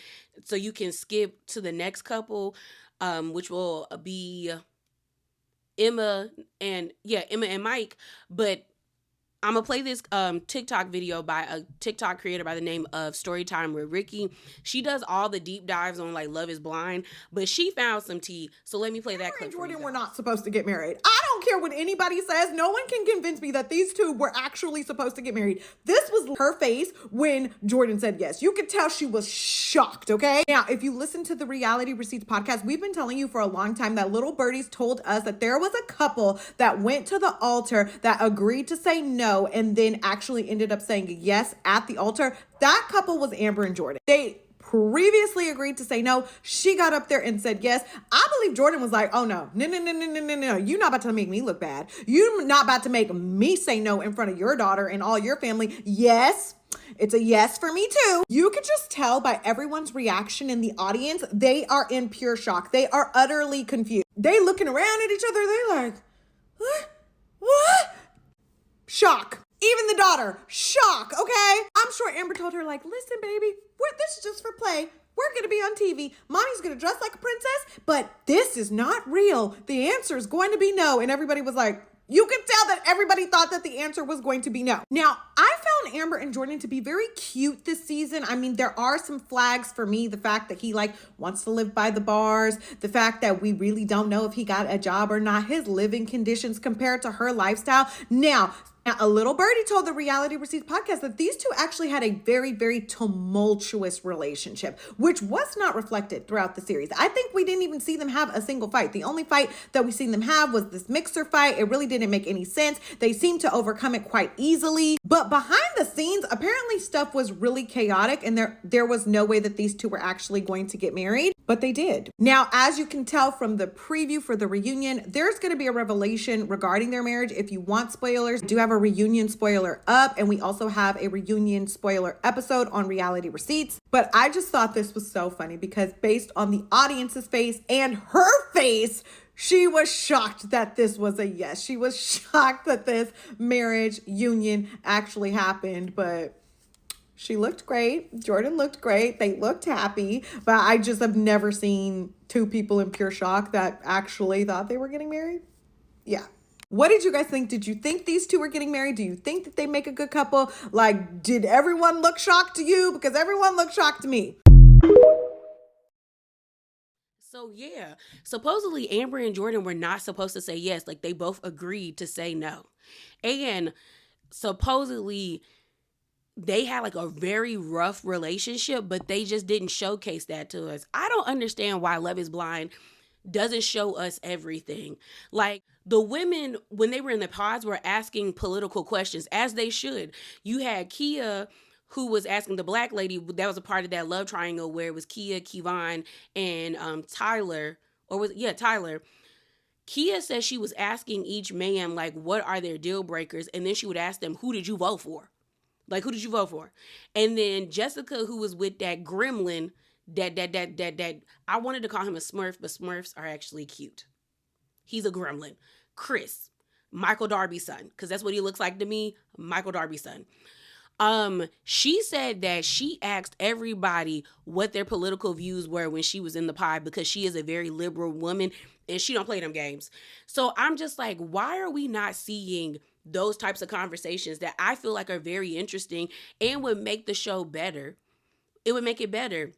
so you can skip to the next couple, which will be Emma and Mike. But I'm gonna play this TikTok video by a TikTok creator by the name of Storytime with Ricky. She does all the deep dives on like Love Is Blind, but she found some tea. So let me play that clip. Jordan were not supposed to get married. I don't care what anybody says. No one can convince me that these two were actually supposed to get married. This was her face when Jordan said yes. You could tell she was shocked, okay? Now, if you listen to the Reality Receipts podcast, we've been telling you for a long time that Little Birdies told us that there was a couple that went to the altar that agreed to say no and then actually ended up saying yes at the altar. That couple was Amber and Jordan. They previously agreed to say no. She got up there and said yes. I believe Jordan was like, oh no, no. You're not about to make me look bad. You're not about to make me say no in front of your daughter and all your family. Yes. It's a yes for me too. You could just tell by everyone's reaction in the audience. They are in pure shock. They are utterly confused. They looking around at each other. They like, what? Shock. Even the daughter, shock, okay? I'm sure Amber told her, like, listen, baby, this is just for play. We're going to be on TV. Mommy's going to dress like a princess, but this is not real. The answer is going to be no. And everybody was like, you could tell that everybody thought that the answer was going to be no. Now, I found Amber and Jordan to be very cute this season. I mean, there are some flags for me. The fact that he like wants to live by the bars, the fact that we really don't know if he got a job or not, his living conditions compared to her lifestyle. Now, a Little Birdie told the Reality Receipts podcast that these two actually had a very, very tumultuous relationship, which was not reflected throughout the series. I think we didn't even see them have a single fight. The only fight that we seen them have was this mixer fight. It really didn't make any sense. They seemed to overcome it quite easily. But behind the scenes, apparently stuff was really chaotic and there was no way that these two were actually going to get married, but they did. Now, as you can tell from the preview for the reunion, there's going to be a revelation regarding their marriage. If you want spoilers, do have a reunion spoiler up, and we also have a reunion spoiler episode on Reality Receipts. But I just thought this was so funny because based on the audience's face and her face, she was shocked that this was a yes. She was shocked that this marriage union actually happened, but she looked great. Jordan looked great. They looked happy, but I just have never seen two people in pure shock that actually thought they were getting married. Yeah. What did you guys think? Did you think these two were getting married? Do you think that they make a good couple? Like, did everyone look shocked to you? Because everyone looked shocked to me. So yeah, supposedly Amber and Jordan were not supposed to say yes. Like they both agreed to say no. And supposedly they had like a very rough relationship, but they just didn't showcase that to us. I don't understand why Love Is Blind doesn't show us everything. Like the women, when they were in the pods, were asking political questions, as they should. You had Kia, who was asking the black lady, that was a part of that love triangle where it was Kia, Kevon, and Tyler, Tyler. Kia said she was asking each man, like, what are their deal breakers? And then she would ask them, who did you vote for? Like, who did you vote for? And then Jessica, who was with that gremlin, that I wanted to call him a Smurf, but Smurfs are actually cute. He's a gremlin. Chris, Michael Darby's son, because that's what he looks like to me, Michael Darby's son. She said that she asked everybody what their political views were when she was in the pod because she is a very liberal woman and she don't play them games. So I'm just like, why are we not seeing those types of conversations that I feel like are very interesting and would make the show better? It would make it better.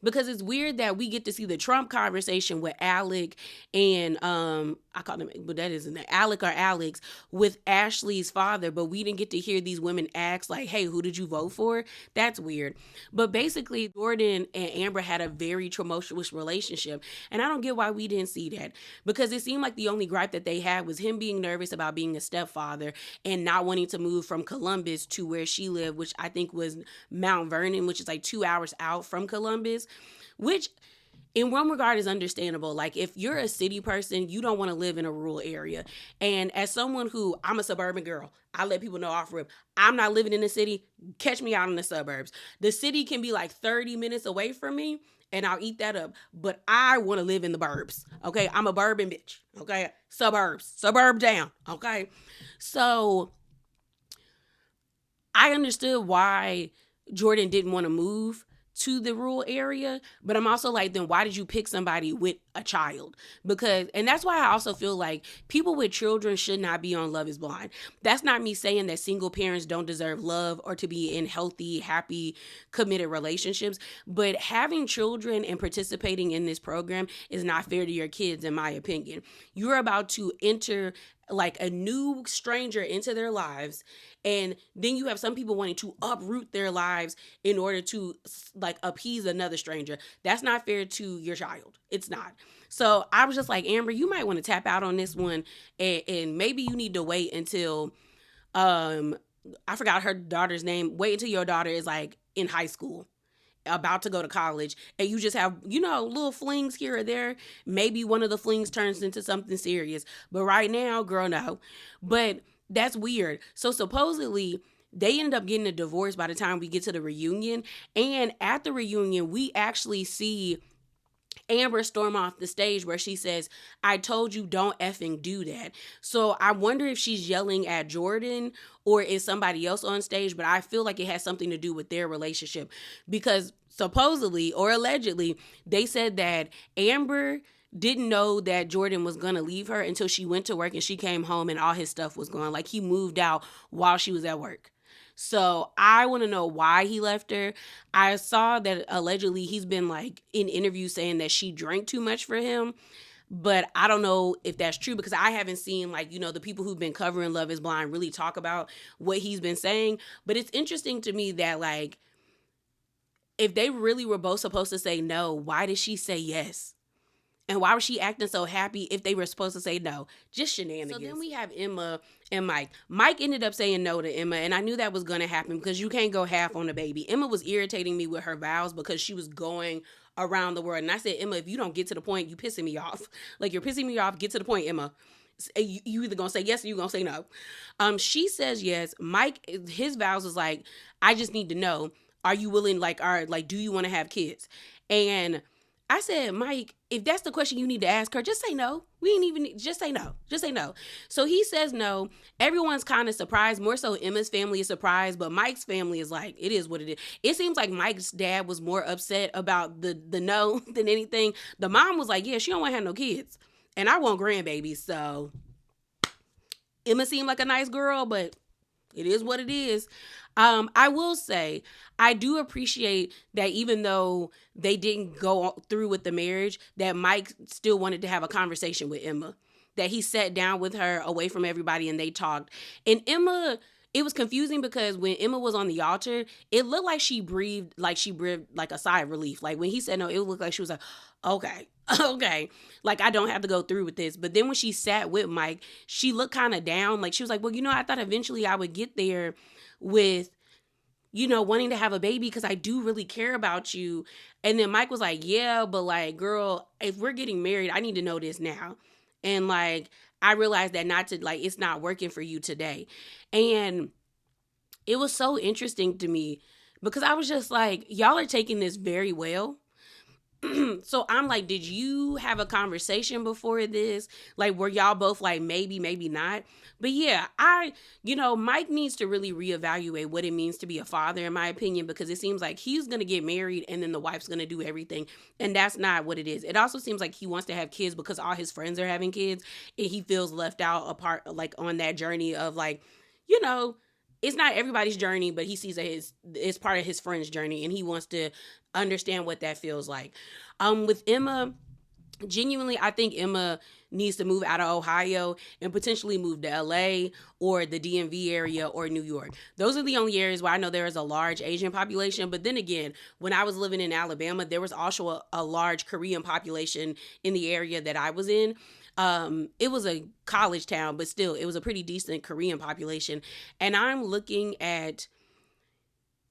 Because it's weird that we get to see the Trump conversation with Alec and I call them, but that isn't it, Alec or Alex with Ashley's father, but we didn't get to hear these women ask like, hey, who did you vote for? That's weird. But basically, Jordan and Amber had a very tumultuous relationship, and I don't get why we didn't see that, because it seemed like the only gripe that they had was him being nervous about being a stepfather and not wanting to move from Columbus to where she lived, which I think was Mount Vernon, which is like 2 hours out from Columbus. Which in one regard is understandable. Like if you're a city person, you don't want to live in a rural area. And as someone who, I'm a suburban girl, I let people know off rip, I'm not living in the city. Catch me out in the suburbs. The city can be like 30 minutes away from me and I'll eat that up. But I want to live in the burbs. Okay. I'm a bourbon bitch. Okay. Suburb down. Okay. So I understood why Jordan didn't want to move to the rural area, but I'm also like, then why did you pick somebody with a child? Because, and that's why I also feel like people with children should not be on Love is Blind. That's not me saying that single parents don't deserve love or to be in healthy, happy, committed relationships, but having children and participating in this program is not fair to your kids, in my opinion. You're about to enter like a new stranger into their lives, and then you have some people wanting to uproot their lives in order to like appease another stranger. That's not fair to your child. It's not. So I was just like, Amber, you might want to tap out on this one, and maybe you need to wait until I forgot her daughter's name. Wait until your daughter is like in high school, about to go to college, and you just have, little flings here or there. Maybe one of the flings turns into something serious. But right now, girl, no. But that's weird. So supposedly they ended up getting a divorce by the time we get to the reunion. And at the reunion, we actually see Amber storm off the stage where she says, I told you don't effing do that. So I wonder if she's yelling at Jordan or is somebody else on stage, but I feel like it has something to do with their relationship, because supposedly or allegedly they said that Amber didn't know that Jordan was going to leave her until she went to work and she came home and all his stuff was gone. Like he moved out while she was at work. So I want to know why he left her. I saw that allegedly he's been like in interviews saying that she drank too much for him. But I don't know if that's true, because I haven't seen like, the people who've been covering Love is Blind really talk about what he's been saying. But it's interesting to me that like, if they really were both supposed to say no, why did she say yes? And why was she acting so happy if they were supposed to say no? Just shenanigans. So then we have Emma and Mike. Mike ended up saying no to Emma, and I knew that was going to happen because you can't go half on the baby. Emma was irritating me with her vows because she was going around the world. And I said, Emma, if you don't get to the point, you pissing me off. Like, you're pissing me off. Get to the point, Emma. You either going to say yes or you going to say no. She says yes. Mike, his vows was like, I just need to know, are you willing, do you want to have kids? And I said, Mike, if that's the question you need to ask her, just say no. We ain't even, just say no. Just say no. So he says no. Everyone's kind of surprised. More so Emma's family is surprised, but Mike's family is like, it is what it is. It seems like Mike's dad was more upset about the no than anything. The mom was like, yeah, she don't want to have no kids. And I want grandbabies. So Emma seemed like a nice girl, but it is what it is. I will say, I do appreciate that even though they didn't go through with the marriage, that Mike still wanted to have a conversation with Emma, that he sat down with her away from everybody and they talked. And Emma, it was confusing because when Emma was on the altar, it looked like she breathed like a sigh of relief. Like when he said no, it looked like she was like, okay, okay, like I don't have to go through with this. But then when she sat with Mike, she looked kind of down. Like she was like, well, I thought eventually I would get there with, wanting to have a baby because I do really care about you. And then Mike was like, yeah, but like, girl, if we're getting married, I need to know this now. And like, I realized that it's not working for you today. And it was so interesting to me because I was just like, y'all are taking this very well. So I'm like, did you have a conversation before this? Like, were y'all both like, maybe, maybe not? But yeah, Mike needs to really reevaluate what it means to be a father, in my opinion, because it seems like he's going to get married and then the wife's going to do everything. And that's not what it is. It also seems like he wants to have kids because all his friends are having kids and he feels left out apart, like on that journey of like, it's not everybody's journey, but he sees that it's part of his friend's journey and he wants to understand what that feels like. With Emma, genuinely, I think Emma needs to move out of Ohio and potentially move to LA or the DMV area or New York. Those are the only areas where I know there is a large Asian population. But then again, when I was living in Alabama, there was also a large Korean population in the area that I was in. It was a college town, but still, it was a pretty decent Korean population. And I'm looking at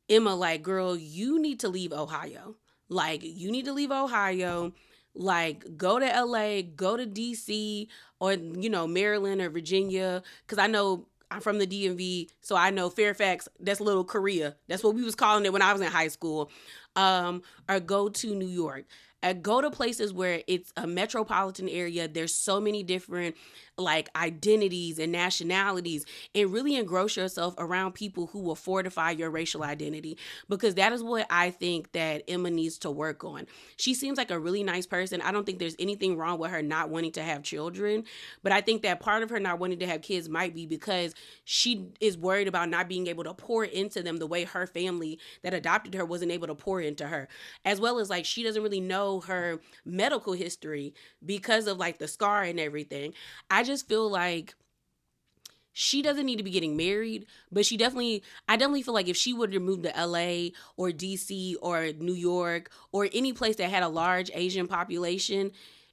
Emma like, girl, you need to leave Ohio. Like, you need to leave Ohio. Like, go to LA, go to DC, or, you know, Maryland or Virginia. Because I know I'm from the DMV, so I know Fairfax, that's Little Korea. That's what we was calling it when I was in high school. Or go to New York. Go to places where it's a metropolitan area. There's so many different like identities and nationalities, and really engross yourself around people who will fortify your racial identity, because that is what I think that Emma needs to work on. She seems like a really nice person. I don't think there's anything wrong with her not wanting to have children, but I think that part of her not wanting to have kids might be because she is worried about not being able to pour into them the way her family that adopted her wasn't able to pour into her, as well as like she doesn't really know her medical history because of like the scar and everything. I just feel like she doesn't need to be getting married, but I definitely feel like if she would have moved to LA or DC or New York or any place that had a large Asian population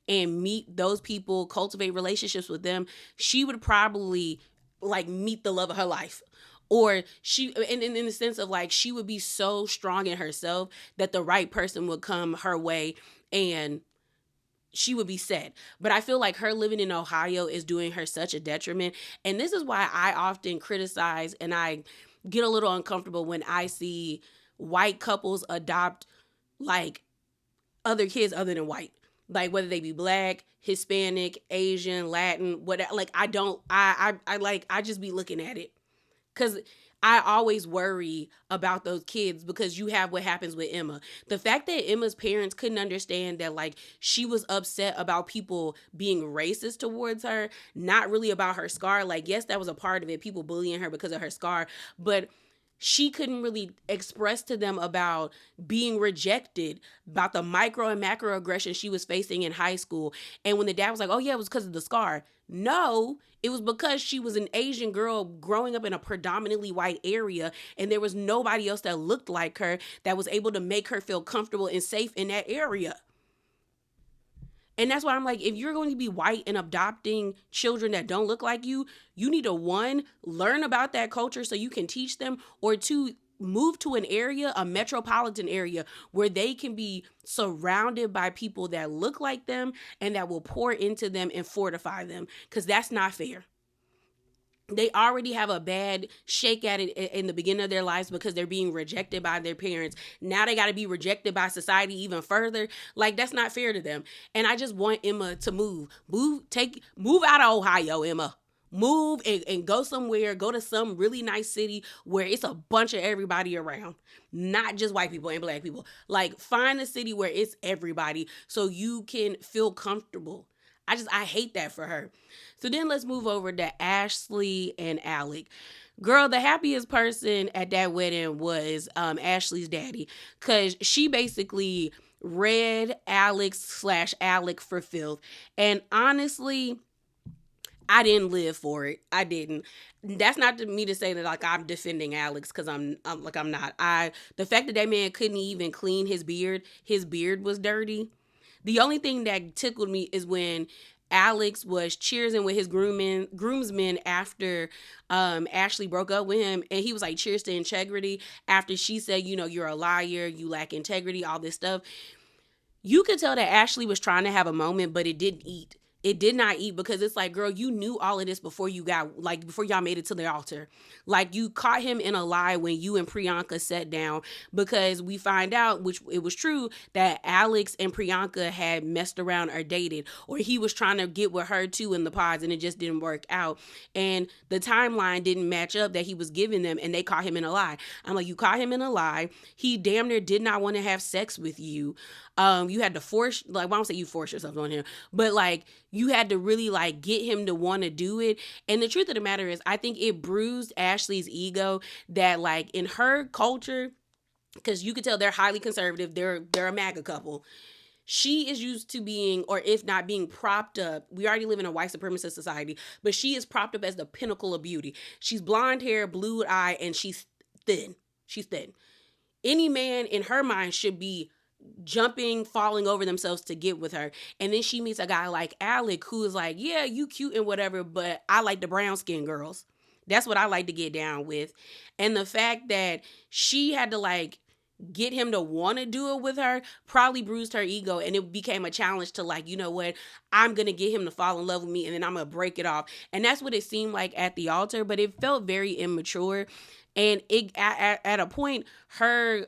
and meet those people, cultivate relationships with them, she would probably like meet the love of her life. Or she, in the sense of like, she would be so strong in herself that the right person would come her way and she would be set. But I feel like her living in Ohio is doing her such a detriment. And this is why I often criticize and I get a little uncomfortable when I see white couples adopt like other kids other than white. Like whether they be black, Hispanic, Asian, Latin, whatever. Like I just be looking at it. Cause I always worry about those kids because you have what happens with Emma. The fact that Emma's parents couldn't understand that like she was upset about people being racist towards her, not really about her scar. Like, yes, that was a part of it, people bullying her because of her scar, but she couldn't really express to them about being rejected, about the micro and macro aggression she was facing in high school. And when the dad was like, oh yeah, it was because of the scar. No, it was because she was an Asian girl growing up in a predominantly white area, and there was nobody else that looked like her that was able to make her feel comfortable and safe in that area. And that's why I'm like, if you're going to be white and adopting children that don't look like you need to, one, learn about that culture so you can teach them, or two, move to an area, a metropolitan area, where they can be surrounded by people that look like them and that will pour into them and fortify them, because that's not fair. They already have a bad shake at it in the beginning of their lives because they're being rejected by their parents. Now they got to be rejected by society even further. Like, that's not fair to them. And I just want Emma to move out of Ohio, Emma. Move and go somewhere, go to some really nice city where it's a bunch of everybody around, not just white people and black people. Like, find a city where it's everybody so you can feel comfortable. I hate that for her. So then let's move over to Ashley and Alec. Girl, the happiest person at that wedding was Ashley's daddy, because she basically read Alex/Alec for filth. And honestly, I didn't live for it. I didn't. That's not to me to say that like I'm defending Alex, because I'm not. The fact that man couldn't even clean his beard was dirty. The only thing that tickled me is when Alex was cheersing with his groomsmen after Ashley broke up with him, and he was like, cheers to integrity, after she said, you know, you're a liar, you lack integrity, all this stuff. You could tell that Ashley was trying to have a moment, but it didn't eat. It did not eat, because it's like, girl, you knew all of this before y'all made it to the altar. Like, you caught him in a lie when you and Priyanka sat down, because we find out, which it was true, that Alex and Priyanka had messed around or dated, or he was trying to get with her too in the pods, and it just didn't work out. And the timeline didn't match up that he was giving them, and they caught him in a lie. I'm like, you caught him in a lie. He damn near did not want to have sex with you. You had to force, like, well, I don't say you force yourself on him, but like, you had to really like get him to want to do it. And the truth of the matter is, I think it bruised Ashley's ego that like in her culture, because you could tell they're highly conservative, they're a MAGA couple. She is used to being, or if not being, propped up. We already live in a white supremacist society, but she is propped up as the pinnacle of beauty. She's blonde hair, blue eye, and she's thin. Any man in her mind should be jumping, falling over themselves to get with her. And then she meets a guy like Alec, who is like, yeah, you cute and whatever, but I like the brown skin girls. That's what I like to get down with. And the fact that she had to like get him to want to do it with her probably bruised her ego, and it became a challenge to like, you know what, I'm gonna get him to fall in love with me and then I'm gonna break it off. And that's what it seemed like at the altar, but it felt very immature. And it at a point, her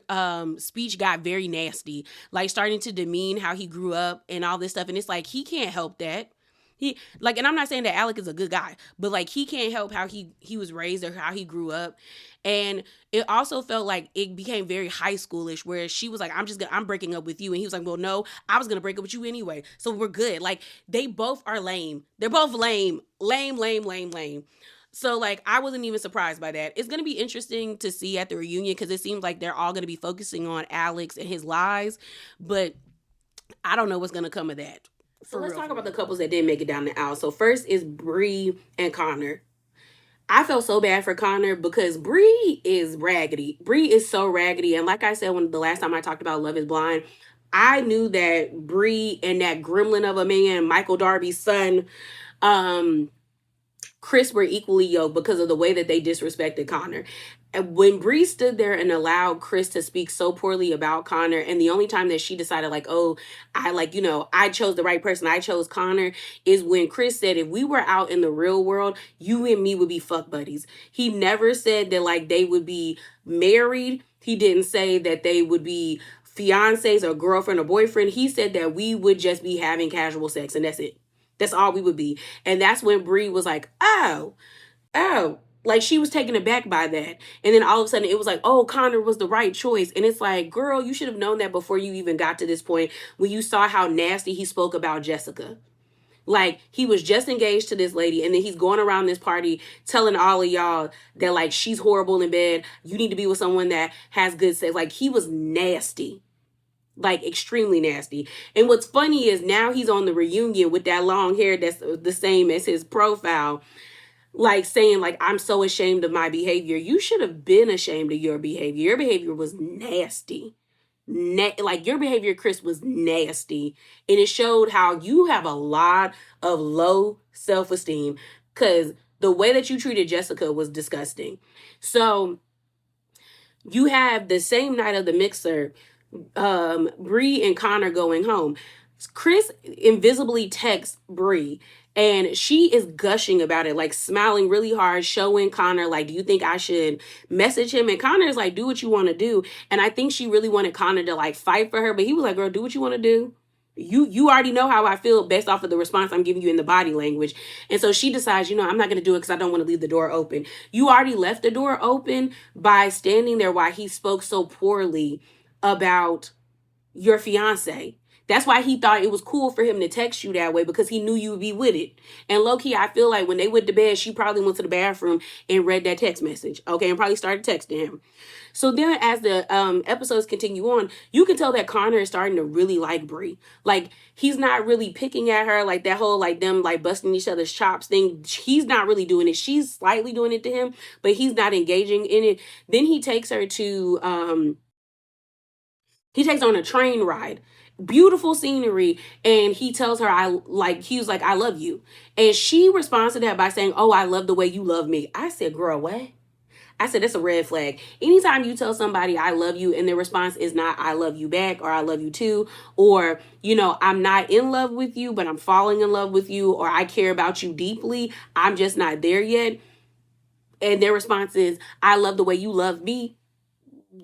speech got very nasty, like starting to demean how he grew up and all this stuff. And it's like, he can't help that. He like, and I'm not saying that Alec is a good guy, but like, he can't help how he was raised or how he grew up. And it also felt like it became very high schoolish, where she was like, I'm breaking up with you, and he was like, well, no, I was gonna break up with you anyway, so we're good. Like, they both are lame. They're both lame. So like, I wasn't even surprised by that. It's gonna be interesting to see at the reunion, because it seems like they're all gonna be focusing on Alex and his lies, but I don't know what's gonna come of that. So let's talk about the couples that didn't make it down the aisle. So first is Bree and Connor. I felt so bad for Connor because Bree is raggedy. Bree is so raggedy. And like I said, when the last time I talked about Love Is Blind, I knew that Bree and that gremlin of a man, Michael Darby's son, Chris, were equally yoked because of the way that they disrespected Connor. And when Bree stood there and allowed Chris to speak so poorly about Connor, and the only time that she decided like, oh, I chose the right person, I chose Connor, is when Chris said, if we were out in the real world, you and me would be fuck buddies. He never said that like they would be married. He didn't say that they would be fiancés or girlfriend or boyfriend. He said that we would just be having casual sex, and that's it. That's all we would be. And that's when Bree was like, oh. Like, she was taken aback by that. And then all of a sudden it was like, oh, Connor was the right choice. And it's like, girl, you should have known that before you even got to this point, when you saw how nasty he spoke about Jessica. Like, he was just engaged to this lady, and then he's going around this party telling all of y'all that like, she's horrible in bed. You need to be with someone that has good sex. Like, he was nasty. Like, extremely nasty. And what's funny is now he's on the reunion with that long hair that's the same as his profile, like saying like, I'm so ashamed of my behavior. You should have been ashamed of your behavior. Your behavior was nasty. Like, your behavior, Chris, was nasty. And it showed how you have a lot of low self-esteem, because the way that you treated Jessica was disgusting. So you have the same night of the mixer, Bree and Connor going home. Chris invisibly texts Bree, and she is gushing about it, like smiling really hard, showing Connor like, do you think I should message him? And Connor is like, do what you want to do. And I think she really wanted Connor to like fight for her, but he was like, girl, do what you want to do. You already know how I feel based off of the response I'm giving you in the body language. And so she decides, I'm not going to do it because I don't want to leave the door open. You already left the door open by standing there while he spoke so poorly about your fiance. That's why he thought it was cool for him to text you that way, because he knew you would be with it. And low-key, I feel like when they went to bed, she probably went to the bathroom and read that text message, okay, and probably started texting him. So then as the episodes continue on, you can tell that Connor is starting to really like Bree. Like, he's not really picking at her, like that whole like them like busting each other's chops thing. He's not really doing it. She's slightly doing it to him, but he's not engaging in it. Then he takes her to he takes her on a train ride. Beautiful scenery. And he tells her, he was like, I love you. And she responds to that by saying, oh, I love the way you love me. I said, girl, what? I said, that's a red flag. Anytime you tell somebody I love you and their response is not I love you back, or I love you too, or, I'm not in love with you, but I'm falling in love with you, or I care about you deeply, I'm just not there yet, and their response is I love the way you love me,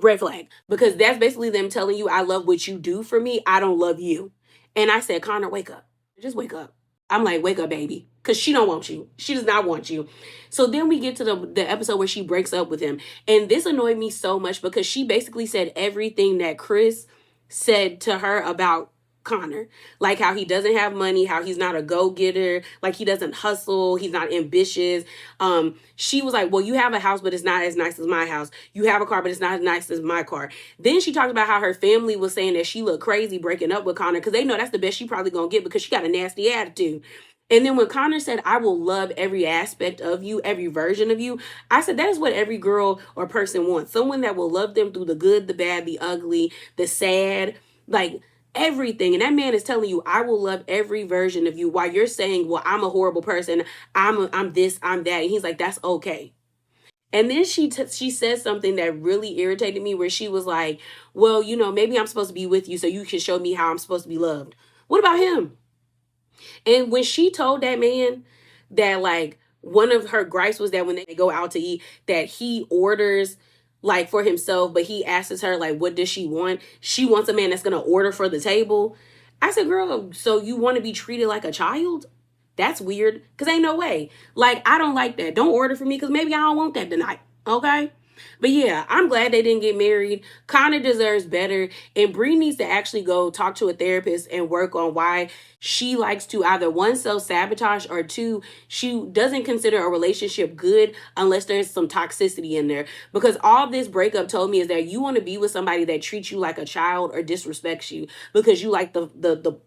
red flag. Because that's basically them telling you, I love what you do for me, I don't love you. And I said, Connor, wake up. Just wake up. I'm like, wake up, baby. Because she don't want you. She does not want you. So then we get to the episode where she breaks up with him. And this annoyed me so much, because she basically said everything that Chris said to her about Connor. Like how he doesn't have money, how he's not a go-getter, like he doesn't hustle, he's not ambitious. She was like, well, you have a house, but it's not as nice as my house. You have a car, but it's not as nice as my car. Then she talked about how her family was saying that she looked crazy breaking up with Connor, because they know that's the best she probably gonna get, because she got a nasty attitude. And then when Connor said, I will love every aspect of you, every version of you, I said, that is what every girl or person wants. Someone that will love them through the good, the bad, the ugly, the sad, like everything. And that man is telling you, I will love every version of you, while you're saying, well, I'm a horrible person, I'm this, I'm that. And he's like, that's okay. And then she said something that really irritated me, where she was like, well, maybe I'm supposed to be with you so you can show me how I'm supposed to be loved. What about him? And when she told that man that, like, one of her gripes was that when they go out to eat, that he orders like for himself, but he asks her, like, what does she want? She wants a man that's gonna order for the table. I said, girl, so you want to be treated like a child? That's weird. Cause ain't no way. Like, I don't like that. Don't order for me, because maybe I don't want that tonight. Okay? But yeah, I'm glad they didn't get married. Connor deserves better. And Bree needs to actually go talk to a therapist and work on why she likes to either, one, self-sabotage, or two, she doesn't consider a relationship good unless there's some toxicity in there. Because all this breakup told me is that you want to be with somebody that treats you like a child or disrespects you because you like the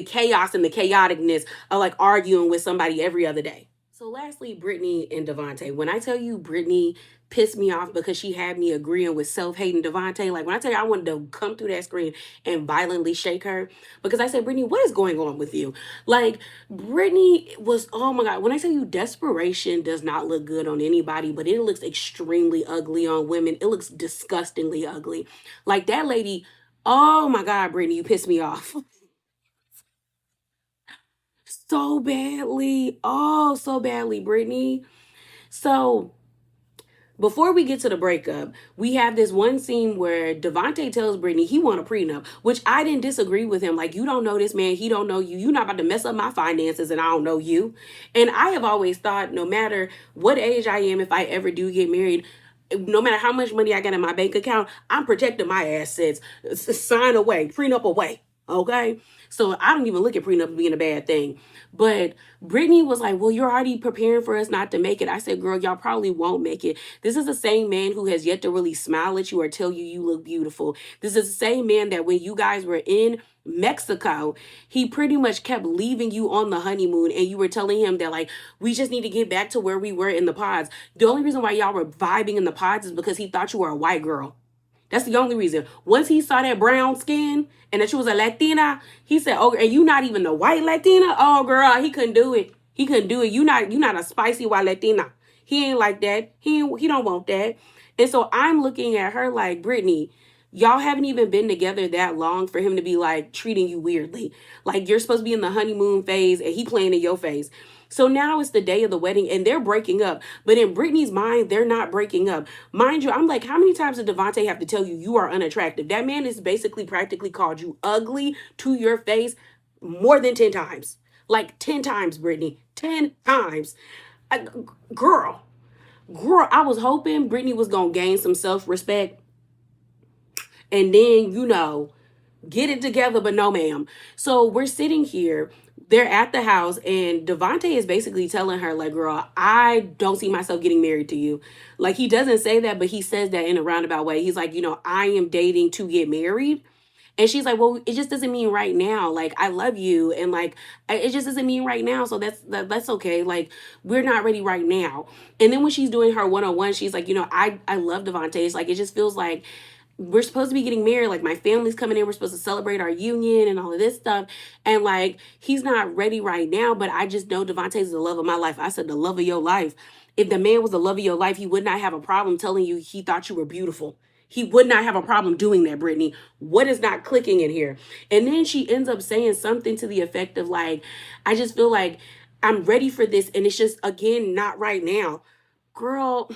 chaos and the chaoticness of like arguing with somebody every other day. So lastly, Brittany and Devontae. When I tell you Brittany pissed me off because she had me agreeing with self-hating Devontae, like when I tell you I wanted to come through that screen and violently shake her, because I said, Brittany, what is going on with you? Like, Brittany was, oh my God, when I tell you desperation does not look good on anybody, but it looks extremely ugly on women. It looks disgustingly ugly. Like that lady, oh my God, Brittany, you pissed me off. So badly. Oh, so badly, Brittany. So before we get to the breakup, we have this one scene where Devontae tells Brittany he want a prenup, which I didn't disagree with him. Like, you don't know this man, he don't know you. You're not about to mess up my finances and I don't know you. And I have always thought, no matter what age I am, if I ever do get married, no matter how much money I got in my bank account, I'm protecting my assets. Sign away, prenup away. Okay? So I don't even look at prenup being a bad thing. But Brittany was like, well, you're already preparing for us not to make it. I said, girl, y'all probably won't make it. This is the same man who has yet to really smile at you or tell you you look beautiful. This is the same man that when you guys were in Mexico, he pretty much kept leaving you on the honeymoon, and you were telling him that, like, we just need to get back to where we were in the pods. The only reason why y'all were vibing in the pods is because he thought you were a white girl. That's the only reason. Once he saw that brown skin and that she was a Latina, he said, "Oh, and you not even the white Latina? Oh, girl, he couldn't do it. He couldn't do it. You not a spicy white Latina. He ain't like that. He don't want that." And so I'm looking at her like, Brittany, y'all haven't even been together that long for him to be like treating you weirdly. Like, you're supposed to be in the honeymoon phase and he playing in your face. So now it's the day of the wedding and they're breaking up. But in Brittany's mind, they're not breaking up. Mind you, I'm like, how many times did Devontae have to tell you you are unattractive? That man is basically practically called you ugly to your face more than 10 times. Like 10 times, Brittany. 10 times. I, girl, I was hoping Brittany was going to gain some self-respect. And then, get it together, but no, ma'am. So we're sitting here. They're at the house, and Devontae is basically telling her, like, girl, I don't see myself getting married to you. Like, he doesn't say that, but he says that in a roundabout way. He's like, I am dating to get married. And she's like, well, it just doesn't mean right now. Like, I love you. And like, it just doesn't mean right now. So that's okay. Like, we're not ready right now. And then when she's doing her one-on-one, she's like, I love Devontae. It's like, it just feels like we're supposed to be getting married. Like, my family's coming in. We're supposed to celebrate our union and all of this stuff. And like, he's not ready right now, but I just know Devontae's the love of my life. I said, the love of your life. If the man was the love of your life, he would not have a problem telling you he thought you were beautiful. He would not have a problem doing that, Brittany. What is not clicking in here? And then she ends up saying something to the effect of like, I just feel like I'm ready for this. And it's just, again, not right now. Girl.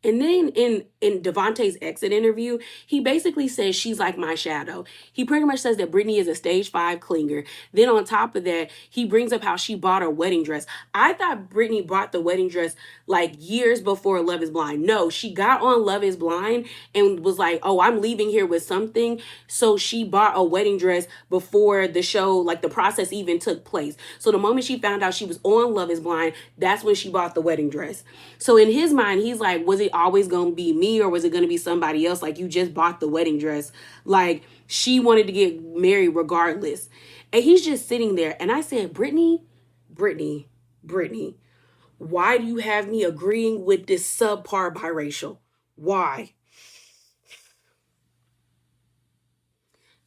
And then in Devontae's exit interview, he basically says she's like my shadow. He pretty much says that Brittany is a stage 5 clinger. Then on top of that, he brings up how she bought her wedding dress. I thought Brittany bought the wedding dress like years before Love is Blind. No, she got on Love is Blind and was like, oh, I'm leaving here with something. So she bought a wedding dress before the show, like the process even took place. So the moment she found out she was on Love is Blind, that's when she bought the wedding dress. So in his mind, he's like, was it always gonna be me or was it gonna be somebody else? Like, you just bought the wedding dress. Like, she wanted to get married regardless. And he's just sitting there. And I said, Brittany, why do you have me agreeing with this subpar biracial? Why?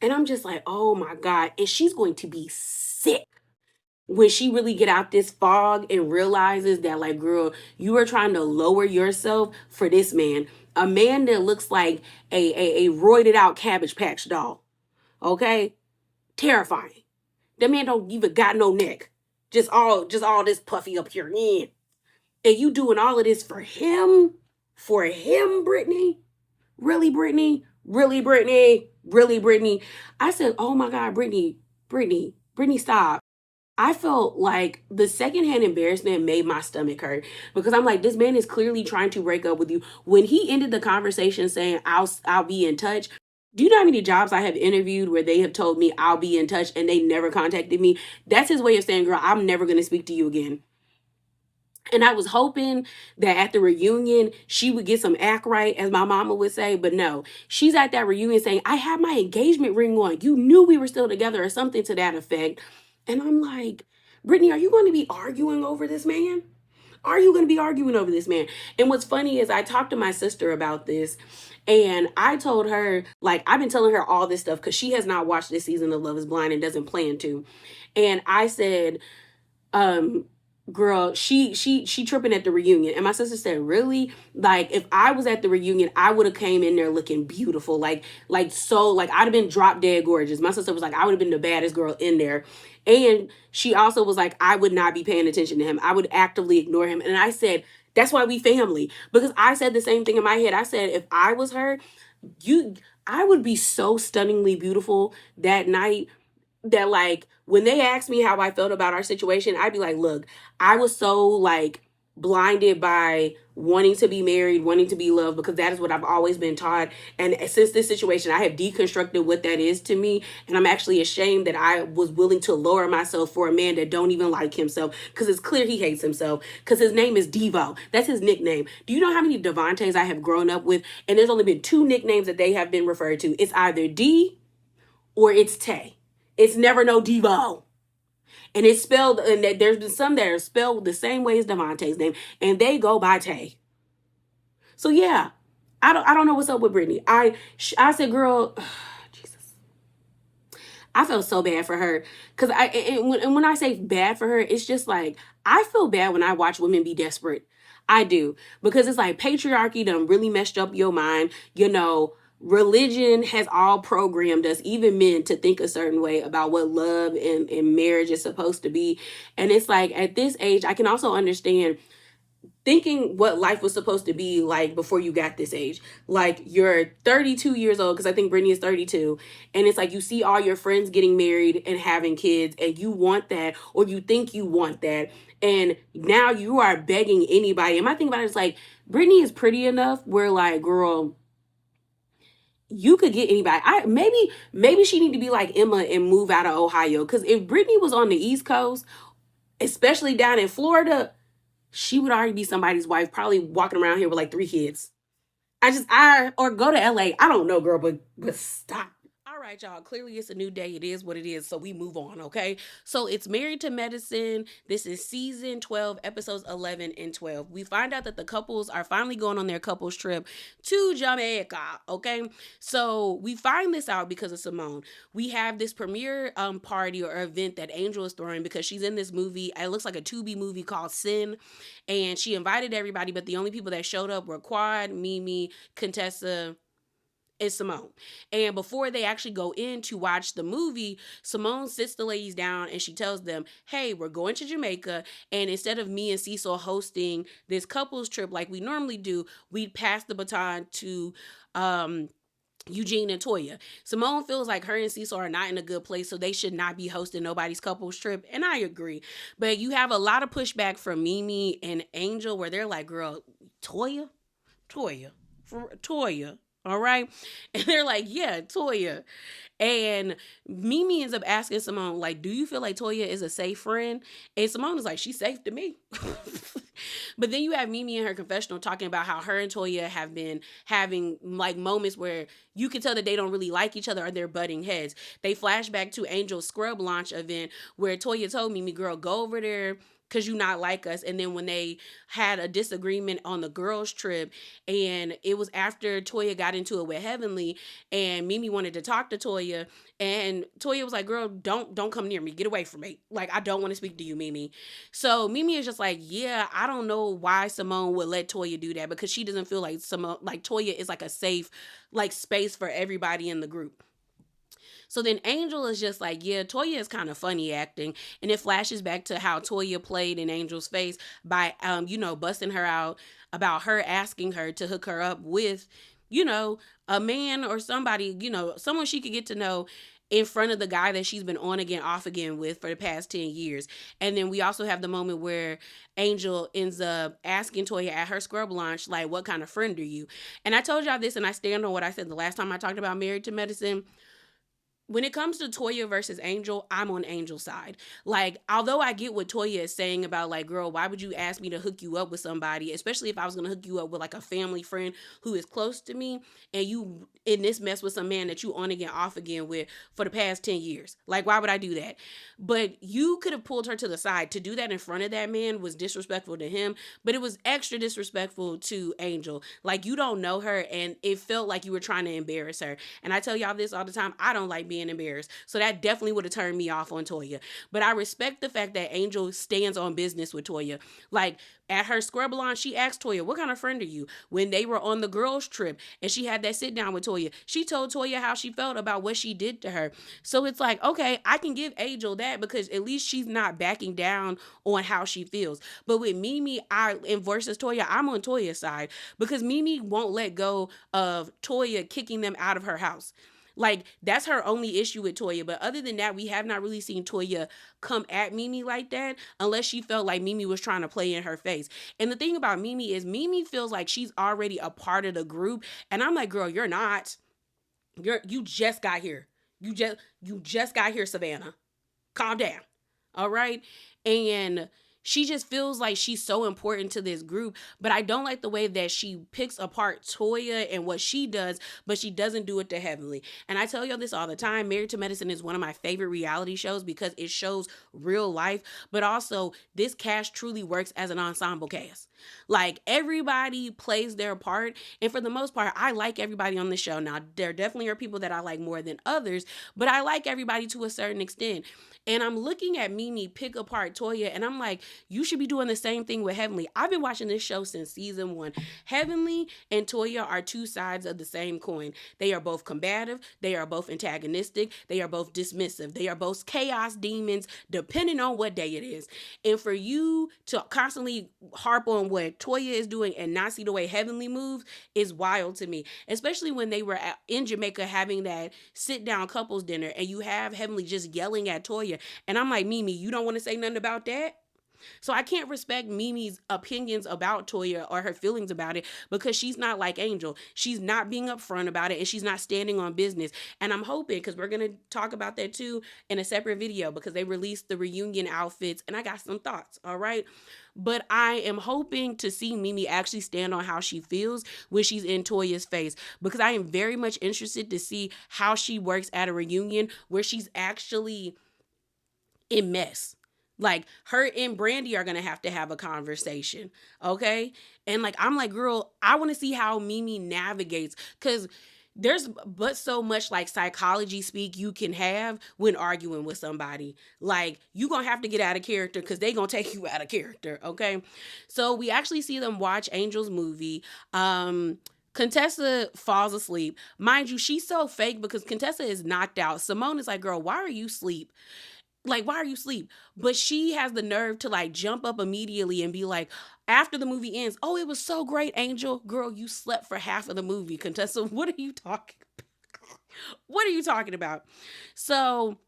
And I'm just like, oh my God. And she's going to be sick. when she really get out this fog and realizes that, like, girl, you are trying to lower yourself for this man, a man that looks like a roided out Cabbage Patch doll. Okay, terrifying. That man don't even got no neck, just all this puffy up here, yeah. And you doing all of this for him, Brittany? Really, Brittany? Really, Brittany? Really, Brittany? I said, oh my God, Brittany, stop. I felt like the secondhand embarrassment made my stomach hurt because I'm like, this man is clearly trying to break up with you. When he ended the conversation saying, I'll be in touch. Do you know how many jobs I have interviewed where they have told me I'll be in touch and they never contacted me? That's his way of saying, girl, I'm never going to speak to you again. And I was hoping that at the reunion, she would get some act right, as my mama would say. But no, she's at that reunion saying, I had my engagement ring on. You knew we were still together or something to that effect. And I'm like, Brittany, are you going to be arguing over this man? Are you going to be arguing over this man? And what's funny is I talked to my sister about this and I told her, like, I've been telling her all this stuff because she has not watched this season of Love is Blind and doesn't plan to. And I said, girl, she tripping at the reunion. And my sister said, really? Like, if I was at the reunion, I would have came in there looking beautiful. Like I'd have been drop dead gorgeous. My sister was like, I would have been the baddest girl in there. And she also was like, I would not be paying attention to him. I would actively ignore him. And I said, that's why we family. Because I said the same thing in my head. I said, if I was her, I would be so stunningly beautiful that night that, like, when they asked me how I felt about our situation, I'd be like, look, I was so, like, blinded by wanting to be married, wanting to be loved, because that is what I've always been taught. And since this situation, I have deconstructed what that is to me. And I'm actually ashamed that I was willing to lower myself for a man that don't even like himself, because it's clear he hates himself, because his name is Devo. That's his nickname. Do you know how many Devontaes I have grown up with? And there's only been 2 nicknames that they have been referred to. It's either D or it's Tay. It's never no Devo. And it's spelled, and there's been some that are spelled the same way as Devontae's name, and they go by Tay. So yeah, I don't know what's up with Brittany. I said, girl, Jesus, I felt so bad for her, because when I say bad for her, it's just like, I feel bad when I watch women be desperate. I do, because it's like patriarchy done really messed up your mind, you know. Religion has all programmed us, even men, to think a certain way about what love and marriage is supposed to be. And it's like, at this age, I can also understand thinking what life was supposed to be like before you got this age. Like, you're 32 years old, because I think Brittany is 32. And it's like, you see all your friends getting married and having kids, and you want that, or you think you want that. And now you are begging anybody. And my thing about it is, like, Brittany is pretty enough where, like, girl, you could get anybody. Maybe she need to be like Emma and move out of Ohio. Because if Brittany was on the East Coast, especially down in Florida, she would already be somebody's wife, probably walking around here with like 3 kids. Or go to LA. I don't know, girl, but stop. All right, y'all. Clearly, it's a new day. It is what it is. So we move on, okay? So it's Married to Medicine. This is season 12, episodes 11 and 12. We find out that the couples are finally going on their couples trip to Jamaica, okay? So we find this out because of Simone. We have this premiere party or event that Angel is throwing because she's in this movie. It looks like a Tubi movie called Sin. And she invited everybody, but the only people that showed up were Quad, Mimi, Contessa, is Simone. And before they actually go in to watch the movie, Simone sits the ladies down and she tells them, hey, we're going to Jamaica, and instead of me and Cecil hosting this couples trip like we normally do, we pass the baton to Eugene and Toya. Simone feels like her and Cecil are not in a good place, so they should not be hosting nobody's couples trip, and I agree. But you have a lot of pushback from Mimi and Angel where they're like, girl, Toya? All right. And they're like, yeah, Toya. And Mimi ends up asking Simone, like, do you feel like Toya is a safe friend? And Simone is like, she's safe to me. But then you have Mimi in her confessional talking about how her and Toya have been having like moments where you can tell that they don't really like each other or they're butting heads. They flash back to Angel's Scrub launch event where Toya told Mimi, girl, go over there because you not like us. And then when they had a disagreement on the girls trip, and it was after Toya got into it with Heavenly, and Mimi wanted to talk to Toya, and Toya was like, girl, don't come near me, get away from me, like I don't want to speak to you, Mimi. So Mimi is just like, yeah, I don't know why Simone would let Toya do that, because she doesn't feel like Simone, like Toya is like a safe like space for everybody in the group. So then Angel is just like, yeah, Toya is kind of funny acting. And it flashes back to how Toya played in Angel's face by, busting her out about her asking her to hook her up with, a man or somebody, someone she could get to know in front of the guy that she's been on again, off again with for the past 10 years. And then we also have the moment where Angel ends up asking Toya at her scrub launch, like, what kind of friend are you? And I told y'all this, and I stand on what I said the last time I talked about Married to Medicine. When it comes to Toya versus Angel, I'm on Angel's side. Like, although I get what Toya is saying about, like, girl, why would you ask me to hook you up with somebody, especially if I was going to hook you up with, like, a family friend who is close to me, and you in this mess with some man that you on again, off again with for the past 10 years. Like, why would I do that? But you could have pulled her to the side. To do that in front of that man was disrespectful to him, but it was extra disrespectful to Angel. Like, you don't know her, and it felt like you were trying to embarrass her. And I tell y'all this all the time, I don't like being embarrassed. So that definitely would have turned me off on Toya. But I respect the fact that Angel stands on business with Toya. Like, at her scrub launch, she asked Toya, what kind of friend are you? When they were on the girls trip and she had that sit down with Toya, she told Toya how she felt about what she did to her. So it's like, okay, I can give Angel that because at least she's not backing down on how she feels. But with Mimi, and versus Toya, I'm on Toya's side because Mimi won't let go of Toya kicking them out of her house. Like, that's her only issue with Toya. But other than that, we have not really seen Toya come at Mimi like that unless she felt like Mimi was trying to play in her face. And the thing about Mimi is Mimi feels like she's already a part of the group. And I'm like, girl, you're not. You just got here. You just got here, Savannah. Calm down. All right? And she just feels like she's so important to this group, but I don't like the way that she picks apart Toya and what she does, but she doesn't do it to Heavenly. And I tell y'all this all the time, Married to Medicine is one of my favorite reality shows because it shows real life, but also this cast truly works as an ensemble cast. Like, everybody plays their part, and for the most part, I like everybody on the show. Now, there definitely are people that I like more than others, but I like everybody to a certain extent. And I'm looking at Mimi pick apart Toya, and I'm like, you should be doing the same thing with Heavenly. I've been watching this show since season 1. Heavenly and Toya are two sides of the same coin. They are both combative. They are both antagonistic. They are both dismissive. They are both chaos demons, depending on what day it is. And for you to constantly harp on what Toya is doing and not see the way Heavenly moves is wild to me. Especially when they were in Jamaica having that sit-down couples dinner, and you have Heavenly just yelling at Toya. And I'm like, Mimi, you don't want to say nothing about that? So I can't respect Mimi's opinions about Toya or her feelings about it because she's not like Angel. She's not being upfront about it, and she's not standing on business. And I'm hoping, because we're going to talk about that too in a separate video, because they released the reunion outfits and I got some thoughts, all right? But I am hoping to see Mimi actually stand on how she feels when she's in Toya's face, because I am very much interested to see how she works at a reunion where she's actually in mess. Like, her and Brandy are going to have a conversation, okay? And, like, I'm like, girl, I want to see how Mimi navigates, because there's but so much, like, psychology speak you can have when arguing with somebody. Like, you going to have to get out of character because they going to take you out of character, okay? So we actually see them watch Angel's movie. Contessa falls asleep. Mind you, she's so fake because Contessa is knocked out. Simone is like, girl, why are you asleep? Like, why are you asleep? But she has the nerve to, like, jump up immediately and be like, after the movie ends, oh, it was so great, Angel. Girl, you slept for half of the movie, Contessa. What are you talking about? What are you talking about? So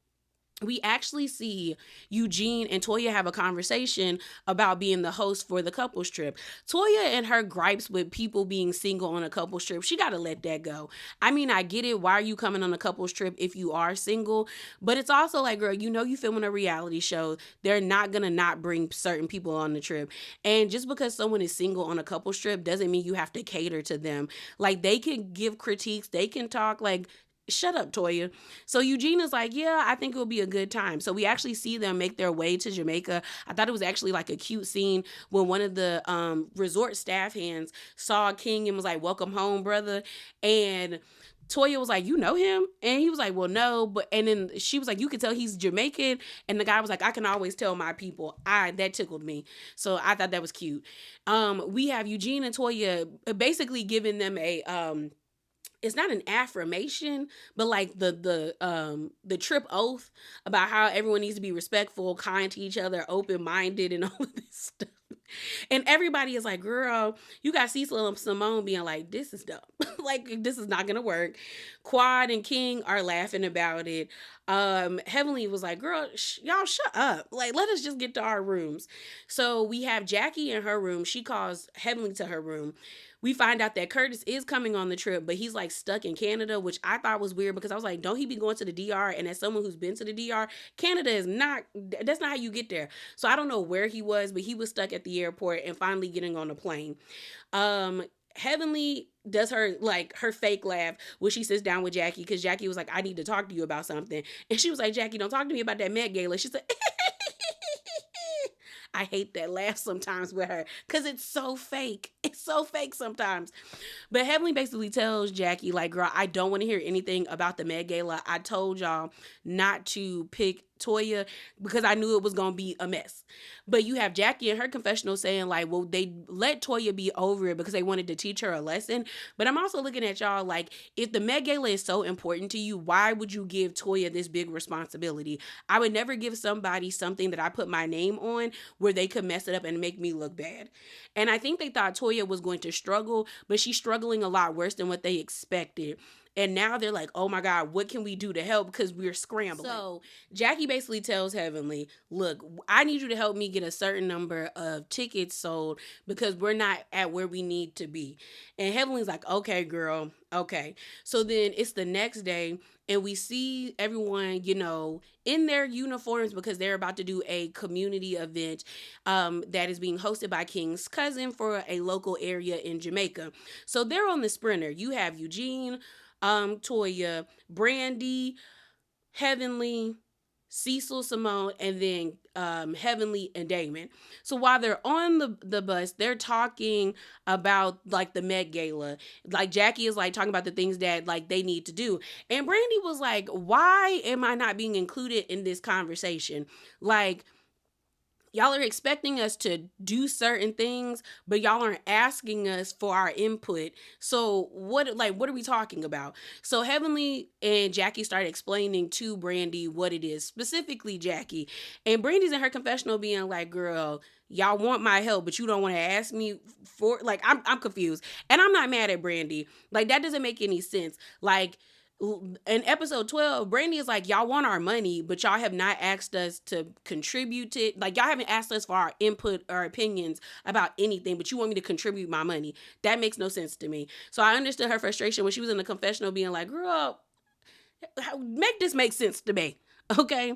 we actually see Eugene and Toya have a conversation about being the host for the couples trip. Toya and her gripes with people being single on a couples trip, she got to let that go. I mean, I get it. Why are you coming on a couples trip if you are single? But it's also like, girl, you know you filming a reality show. They're not going to not bring certain people on the trip. And just because someone is single on a couples trip doesn't mean you have to cater to them. Like, they can give critiques. They can talk, like, shut up, Toya. So Eugene is like, yeah, I think it will be a good time. So we actually see them make their way to Jamaica. I thought it was actually like a cute scene when one of the resort staff hands saw King and was like, welcome home, brother. And Toya was like, you know him? And he was like, well, no. But and then she was like, you can tell he's Jamaican. And the guy was like, I can always tell my people. That tickled me. So I thought that was cute. We have Eugene and Toya basically giving them a it's not an affirmation, but like the trip oath about how everyone needs to be respectful, kind to each other, open minded, and all of this stuff. And everybody is like, girl, you got Cecil and Simone being like, this is dumb. Like, this is not going to work. Quad and King are laughing about it. Heavenly was like, girl, y'all shut up. Like, let us just get to our rooms. So we have Jackie in her room. She calls Heavenly to her room. We find out that Curtis is coming on the trip, but he's like stuck in Canada, which I thought was weird because I was like, don't he be going to the DR? And as someone who's been to the DR, Canada is not, that's not how you get there. So I don't know where he was, but he was stuck at the airport and finally getting on a plane. Heavenly does her fake laugh when she sits down with Jackie because Jackie was like, I need to talk to you about something. And she was like, Jackie, don't talk to me about that Met Gala. She said, I hate that laugh sometimes with her because it's so fake. It's so fake sometimes. But Heavenly basically tells Jackie, like, girl, I don't want to hear anything about the Met Gala. I told y'all not to pick Toya because I knew it was going to be a mess. But you have Jackie in her confessional saying, like, well, they let Toya be over it because they wanted to teach her a lesson. But I'm also looking at y'all like, if the Met Gala is so important to you, why would you give Toya this big responsibility? I would never give somebody something that I put my name on where they could mess it up and make me look bad. And I think they thought Toya was going to struggle, but she's struggling a lot worse than what they expected. And now they're like, oh my God, what can we do to help? Because we're scrambling. So Jackie basically tells Heavenly, look, I need you to help me get a certain number of tickets sold because we're not at where we need to be. And Heavenly's like, okay, girl, okay. So then it's the next day and we see everyone, in their uniforms because they're about to do a community event that is being hosted by King's cousin for a local area in Jamaica. So they're on the Sprinter. You have Eugene, Toya, Brandy, Heavenly, Cecil, Simone, and then Heavenly and Damon. So while they're on the bus, they're talking about like the Met Gala. Like Jackie is like talking about the things that like they need to do. And Brandy was like, why am I not being included in this conversation? Like, y'all are expecting us to do certain things, but y'all aren't asking us for our input. So what are we talking about? So Heavenly and Jackie started explaining to Brandy what it is, specifically Jackie. And Brandy's in her confessional being like, girl, y'all want my help, but you don't want to ask me for, like, I'm confused. And I'm not mad at Brandy. Like, that doesn't make any sense. Like, in episode 12, Brandy is like, y'all want our money, but y'all have not asked us to contribute to it. Like, y'all haven't asked us for our input or opinions about anything, but you want me to contribute my money. That makes no sense to me. So I understood her frustration when she was in the confessional being like, girl, make this make sense to me. Okay.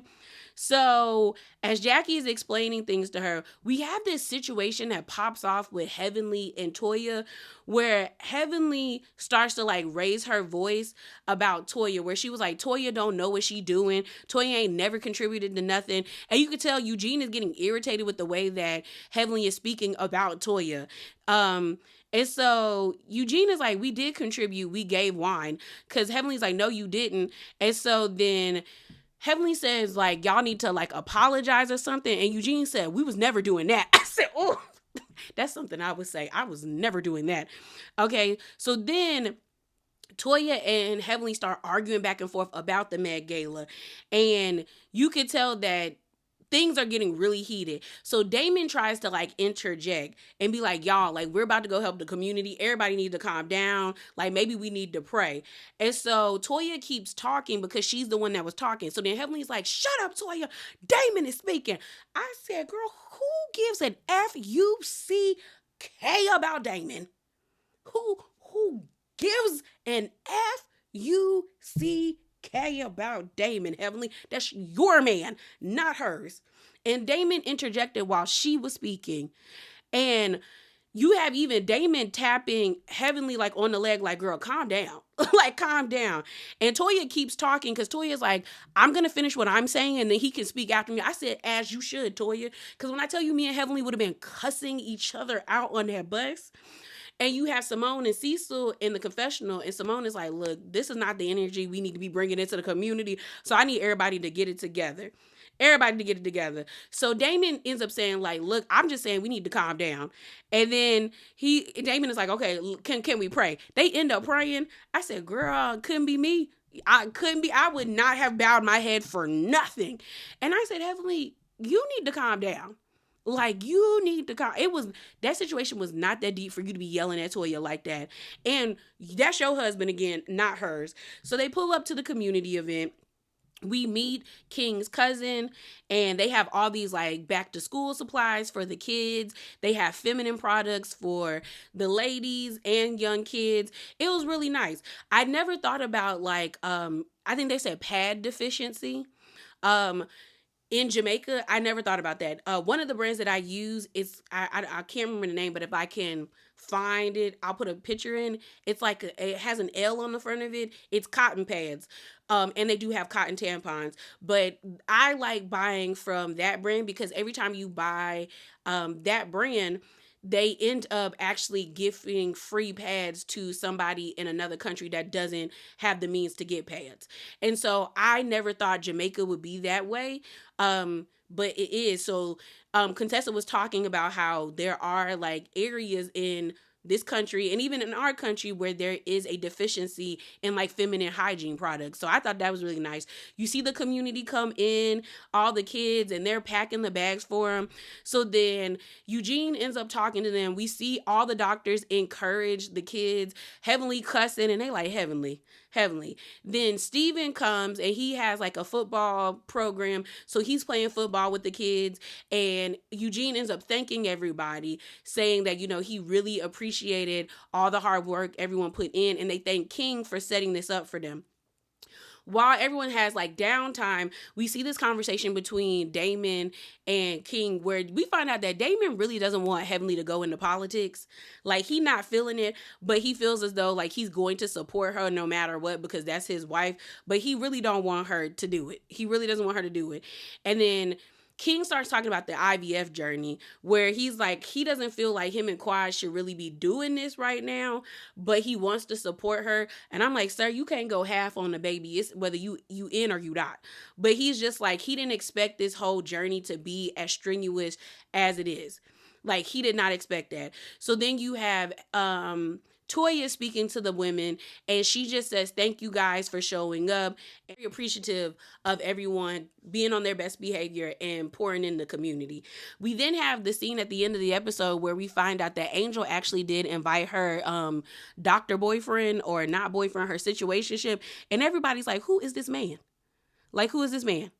So as Jackie is explaining things to her, we have this situation that pops off with Heavenly and Toya where Heavenly starts to like raise her voice about Toya, where she was like, Toya don't know what she doing. Toya ain't never contributed to nothing. And you could tell Eugene is getting irritated with the way that Heavenly is speaking about Toya. And so Eugene is like, we did contribute. We gave wine. Because Heavenly's like, no, you didn't. And so then Heavenly says, like, y'all need to, like, apologize or something. And Eugene said, we was never doing that. I said, oh, that's something I would say. I was never doing that. Okay, so then Toya and Heavenly start arguing back and forth about the Met Gala. And you could tell that things are getting really heated. So Damon tries to like interject and be like, y'all, like we're about to go help the community. Everybody needs to calm down. Like maybe we need to pray. And so Toya keeps talking because she's the one that was talking. So then Heavenly's like, shut up, Toya. Damon is speaking. I said, girl, who gives an F-U-C-K about Damon? Who gives an F-U-C-K about Damon, Heavenly? That's your man, not hers. And Damon interjected while she was speaking. And you have even Damon tapping Heavenly like on the leg, like, girl, calm down. Like, calm down. And Toya keeps talking because Toya's like, I'm gonna finish what I'm saying and then he can speak after me. I said, as you should, Toya. Because when I tell you me and Heavenly would have been cussing each other out on that bus. And you have Simone and Cecil in the confessional, and Simone is like, look, this is not the energy we need to be bringing into the community. So I need everybody to get it together. Everybody to get it together. So Damon ends up saying, like, look, I'm just saying we need to calm down. And then Damon is like, okay, can we pray? They end up praying. I said, girl, couldn't be me. I would not have bowed my head for nothing. And I said, Heavenly, you need to calm down. Like, you need to calm. That situation was not that deep for you to be yelling at Toya like that. And that's your husband again, not hers. So they pull up to the community event. We meet King's cousin, and they have all these like back to school supplies for the kids. They have feminine products for the ladies and young kids. It was really nice. I never thought about like I think they said pad deficiency. In Jamaica, I never thought about that. One of the brands that I use is I can't remember the name, but if I can find it, I'll put a picture in. It's like it has an L on the front of it. It's cotton pads, and they do have cotton tampons. But I like buying from that brand because every time you buy that brand, they end up actually giving free pads to somebody in another country that doesn't have the means to get pads. And so I never thought Jamaica would be that way. But it is. So Contessa was talking about how there are like areas in this country and even in our country where there is a deficiency in like feminine hygiene products. So I thought that was really nice. You see the community come in, all the kids, and they're packing the bags for them. So then Eugene ends up talking to them. We see all the doctors encourage the kids. Heavenly cussing, and they like, Heavenly. Then Steven comes and he has like a football program. So he's playing football with the kids, and Eugene ends up thanking everybody, saying that, you know, he really appreciated all the hard work everyone put in, and they thank King for setting this up for them. While everyone has like downtime, we see this conversation between Damon and King where we find out that Damon really doesn't want Heavenly to go into politics. Like, he not feeling it, but he feels as though like he's going to support her no matter what because that's his wife, but he really don't want her to do it. He really doesn't want her to do it. And then King starts talking about the IVF journey where he's like, he doesn't feel like him and Quad should really be doing this right now, but he wants to support her. And I'm like, sir, you can't go half on the baby. It's whether you in or you not. But he's just like, he didn't expect this whole journey to be as strenuous as it is. Like, he did not expect that. So then you have Toya speaking to the women, and she just says, thank you guys for showing up. Very appreciative of everyone being on their best behavior and pouring in the community. We then have the scene at the end of the episode where we find out that Angel actually did invite her doctor boyfriend, or not boyfriend, her situationship. And everybody's like, who is this man? Like, who is this man?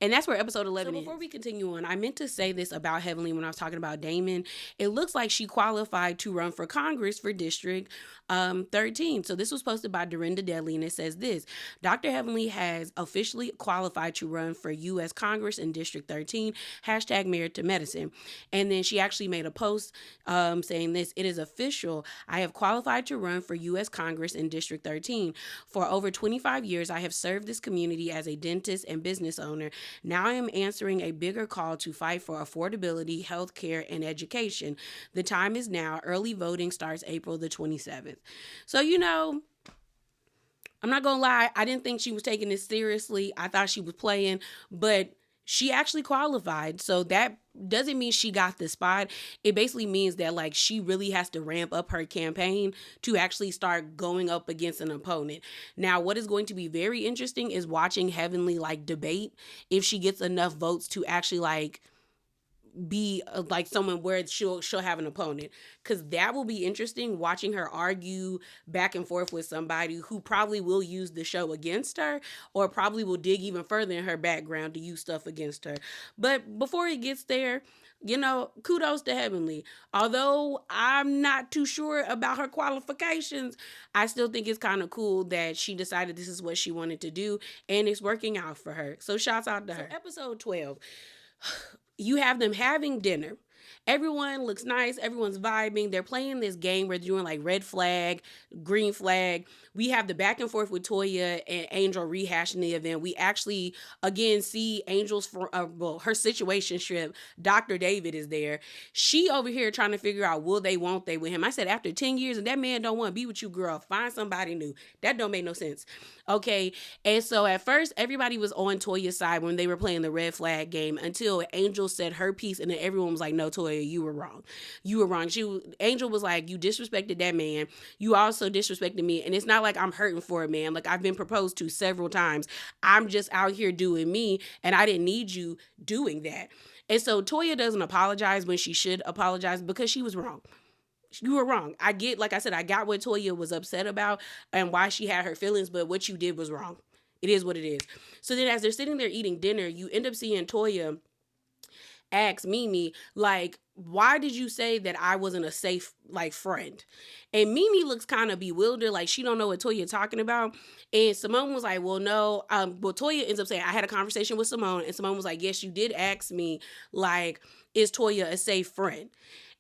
And that's where episode 11 is. So before we continue on, I meant to say this about Heavenly when I was talking about Damon. It looks like she qualified to run for Congress for District 13. So this was posted by Dorinda Dudley, and it says this: Dr. Heavenly has officially qualified to run for U.S. Congress in District 13, hashtag Married to Medicine. And then she actually made a post saying this: it is official. I have qualified to run for U.S. Congress in District 13. For over 25 years, I have served this community as a dentist and business owner. Now I am answering a bigger call to fight for affordability, healthcare, and education. The time is now. Early voting starts April the 27th. So, you know, I'm not gonna lie, I didn't think she was taking this seriously. I thought she was playing, but she actually qualified. So that doesn't mean she got the spot. It basically means that like she really has to ramp up her campaign to actually start going up against an opponent. Now, what is going to be very interesting is watching Heavenly like debate if she gets enough votes to actually like be like someone where she'll have an opponent, because that will be interesting, watching her argue back and forth with somebody who probably will use the show against her, or probably will dig even further in her background to use stuff against her. But before it gets there, you know, kudos to Heavenly. Although I'm not too sure about her qualifications, I still think it's kind of cool that she decided this is what she wanted to do, and it's working out for her. So shouts out to her. Episode 12. You have them having dinner, Everyone looks nice. Everyone's vibing. They're playing this game where they're doing like red flag, green flag. We have the back and forth with Toya and Angel rehashing the event. We actually, again, see Angel's, her situationship. Dr. David is there. She over here trying to figure out, will they, won't they with him. I said, after 10 years and that man don't want to be with you, girl, find somebody new. That don't make no sense. Okay. And so at first, everybody was on Toya's side when they were playing the red flag game until Angel said her piece, and then everyone was like, no, Toya, you were wrong. You were wrong. Angel was like, you disrespected that man. You also disrespected me. And it's not like I'm hurting for it, man. Like, I've been proposed to several times. I'm just out here doing me, and I didn't need you doing that. And so Toya doesn't apologize when she should apologize because she was wrong. You were wrong. I get, like I said, I got what Toya was upset about and why she had her feelings, but what you did was wrong. It is what it is. So then as they're sitting there eating dinner, you end up seeing Toya ask Mimi, like, why did you say that I wasn't a safe, like, friend? And Mimi looks kind of bewildered, like she don't know what Toya talking about. And Simone was like, well, no. Well, Toya ends up saying, I had a conversation with Simone, and Simone was like, yes, you did ask me, like, is Toya a safe friend?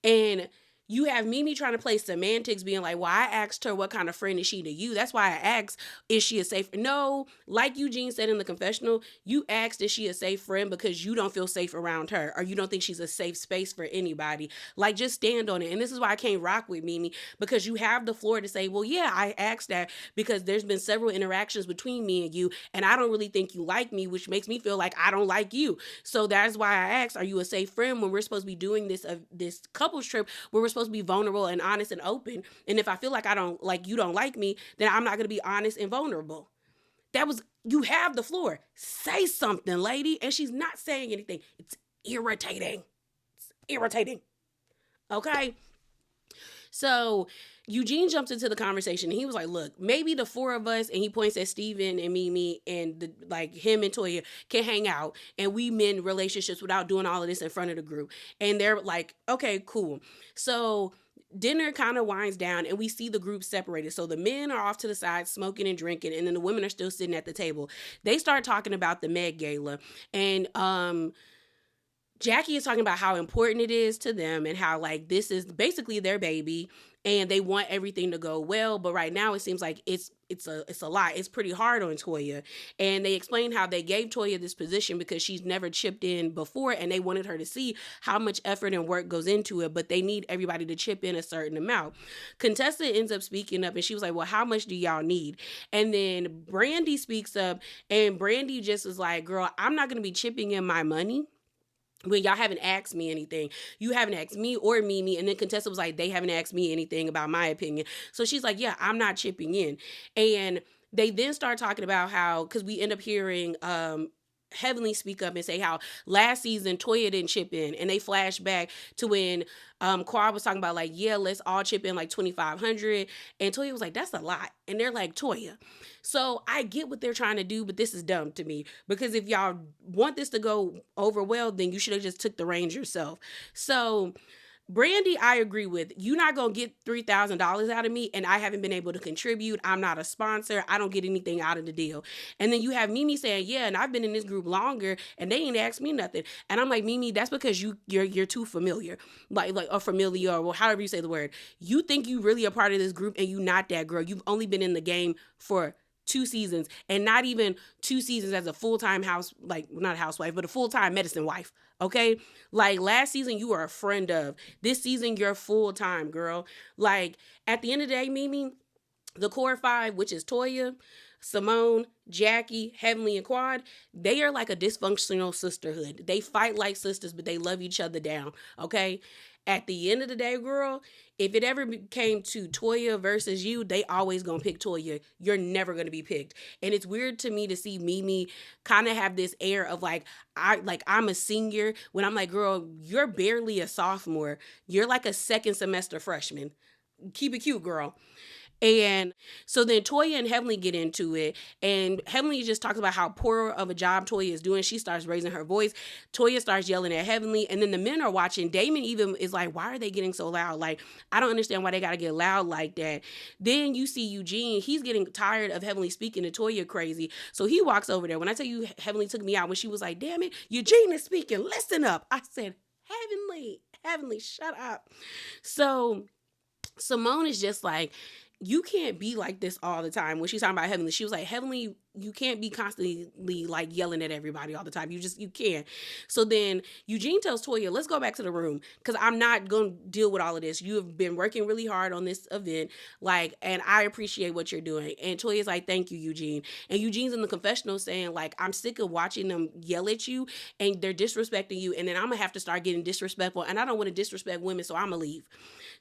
And you have Mimi trying to play semantics, being like, well, I asked her what kind of friend is she to you. That's why I asked, is she a safe friend? No, like Eugene said in the confessional, you asked, is she a safe friend because you don't feel safe around her or you don't think she's a safe space for anybody. Like, just stand on it. And this is why I can't rock with Mimi, because you have the floor to say, well, yeah, I asked that because there's been several interactions between me and you, and I don't really think you like me, which makes me feel like I don't like you. So that's why I asked, are you a safe friend when we're supposed to be doing this couples trip where we're supposed to be vulnerable and honest and open. And if I feel like I don't like you don't like me, then I'm not going to be honest and vulnerable. You have the floor. Say something, lady. And she's not saying anything. It's irritating. Okay. So Eugene jumps into the conversation and he was like, look, maybe the four of us, and he points at Steven and Mimi and him and Toya can hang out and we mend relationships without doing all of this in front of the group. And they're like, okay, cool. So dinner kind of winds down and we see the group separated. So the men are off to the side smoking and drinking, and then the women are still sitting at the table. They start talking about the Met Gala, and Jackie is talking about how important it is to them and how, like, this is basically their baby and they want everything to go well. But right now it seems like it's a lot. It's pretty hard on Toya. And they explain how they gave Toya this position because she's never chipped in before, and they wanted her to see how much effort and work goes into it, but they need everybody to chip in a certain amount. Contessa ends up speaking up and she was like, well, how much do y'all need? And then Brandy speaks up, and Brandy just is like, girl, I'm not going to be chipping in my money when y'all haven't asked me anything. You haven't asked me or Mimi. And then Contessa was like, they haven't asked me anything about my opinion. So she's like, yeah, I'm not chipping in. And they then start talking about how, because we end up hearing Heavenly speak up and say how last season Toya didn't chip in, and they flash back to when Quad was talking about, like, yeah, let's all chip in like $2,500, and Toya was like, that's a lot. And they're like, Toya. So I get what they're trying to do, but this is dumb to me, because if y'all want this to go over well, then you should have just took the reins yourself. So Brandy, I agree with. You're not going to get $3,000 out of me, and I haven't been able to contribute. I'm not a sponsor. I don't get anything out of the deal. And then you have Mimi saying, yeah, and I've been in this group longer, and they ain't asked me nothing. And I'm like, Mimi, that's because you're too familiar. Like or familiar, or however you say the word. You think you really a part of this group, and you not that, girl. You've only been in the game for 2 seasons, and not even 2 seasons as a full-time not housewife, but a full-time medicine wife. Okay. Like, last season you were a friend of. This season you're full-time, girl. Like, at the end of the day, Mimi, the core 5, which is Toya, Simone, Jackie, Heavenly, and Quad, they are like a dysfunctional sisterhood. They fight like sisters, but they love each other down. Okay. At the end of the day, girl, if it ever came to Toya versus you, they always gonna pick Toya. You're never gonna be picked. And it's weird to me to see Mimi kind of have this air of I'm a senior, when I'm like, girl, you're barely a sophomore. You're like a second semester freshman. Keep it cute, girl. And so then Toya and Heavenly get into it, and Heavenly just talks about how poor of a job Toya is doing. She starts raising her voice. Toya starts yelling at Heavenly, and then the men are watching. Damon even is like, why are they getting so loud? Like, I don't understand why they got to get loud like that. Then you see Eugene. He's getting tired of Heavenly speaking to Toya crazy. So he walks over there. When I tell you Heavenly took me out when she was like, damn it, Eugene is speaking. Listen up. I said, Heavenly, shut up. So Simone is just like, you can't be like this all the time. When she's talking about Heavenly, she was like, Heavenly, you can't be constantly like yelling at everybody all the time. You can't. So then Eugene tells Toya, let's go back to the room because I'm not going to deal with all of this. You have been working really hard on this event, like, and I appreciate what you're doing. And Toya's like, thank you, Eugene. And Eugene's in the confessional saying, like, I'm sick of watching them yell at you and they're disrespecting you. And then I'm going to have to start getting disrespectful. And I don't want to disrespect women, so I'm going to leave.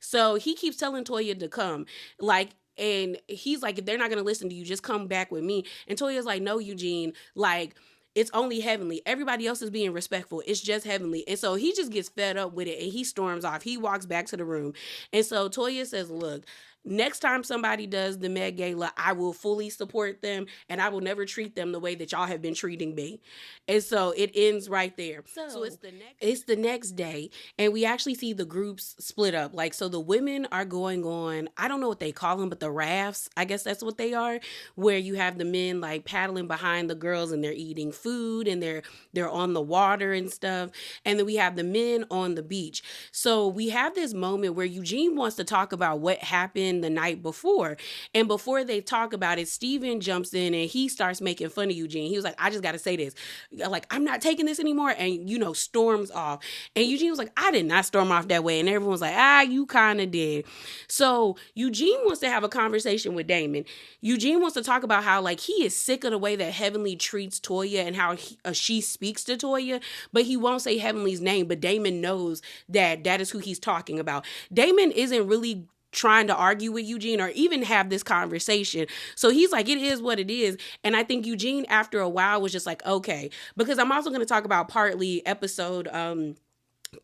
So he keeps telling Toya to come. Like, and he's like, if they're not going to listen to you, just come back with me. And Toya's like, no, Eugene, like, it's only Heavenly. Everybody else is being respectful. It's just Heavenly. And so he just gets fed up with it and he storms off. He walks back to the room. And so Toya says, look, next time somebody does the Met Gala, I will fully support them and I will never treat them the way that y'all have been treating me. And so it ends right there. So it's the next day and we actually see the groups split up. Like, so the women are going on, I don't know what they call them, but the rafts, I guess that's what they are, where you have the men like paddling behind the girls and they're eating food and they're on the water and stuff. And then we have the men on the beach. So we have this moment where Eugene wants to talk about what happened the night before. And before they talk about it, Steven jumps in and he starts making fun of Eugene. He was like, I just got to say this. Like, I'm not taking this anymore. And, storms off. And Eugene was like, I did not storm off that way. And everyone's like, you kind of did. So Eugene wants to have a conversation with Damon. Eugene wants to talk about how, like, he is sick of the way that Heavenly treats Toya and how she speaks to Toya, but he won't say Heavenly's name. But Damon knows that is who he's talking about. Damon isn't really trying to argue with Eugene or even have this conversation. So he's like, it is what it is. And I think Eugene, after a while, was just like, okay, because I'm also going to talk about partly episode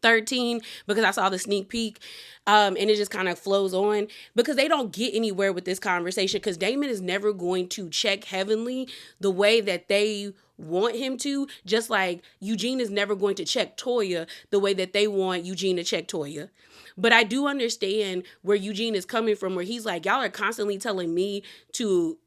13 because I saw the sneak peek and it just kind of flows on because they don't get anywhere with this conversation because Damon is never going to check Heavenly the way that they want him to, just like Eugene is never going to check Toya the way that they want Eugene to check Toya. But I do understand where Eugene is coming from, where he's like, y'all are constantly telling me to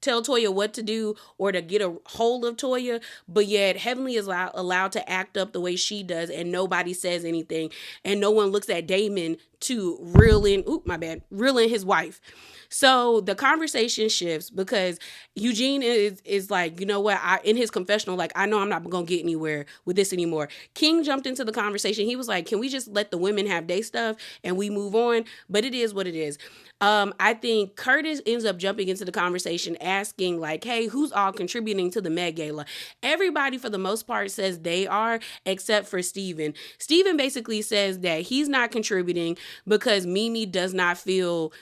tell Toya what to do or to get a hold of Toya, but yet Heavenly is allowed to act up the way she does and nobody says anything and no one looks at Damon to reel in his wife. So the conversation shifts because Eugene is like, you know what, in his confessional, like, I know I'm not going to get anywhere with this anymore. King jumped into the conversation. He was like, can we just let the women have their stuff and we move on? But it is what it is. I think Curtis ends up jumping into the conversation asking like, hey, who's all contributing to the Met Gala? Everybody for the most part says they are, except for Steven. Steven basically says that he's not contributing because Mimi does not feel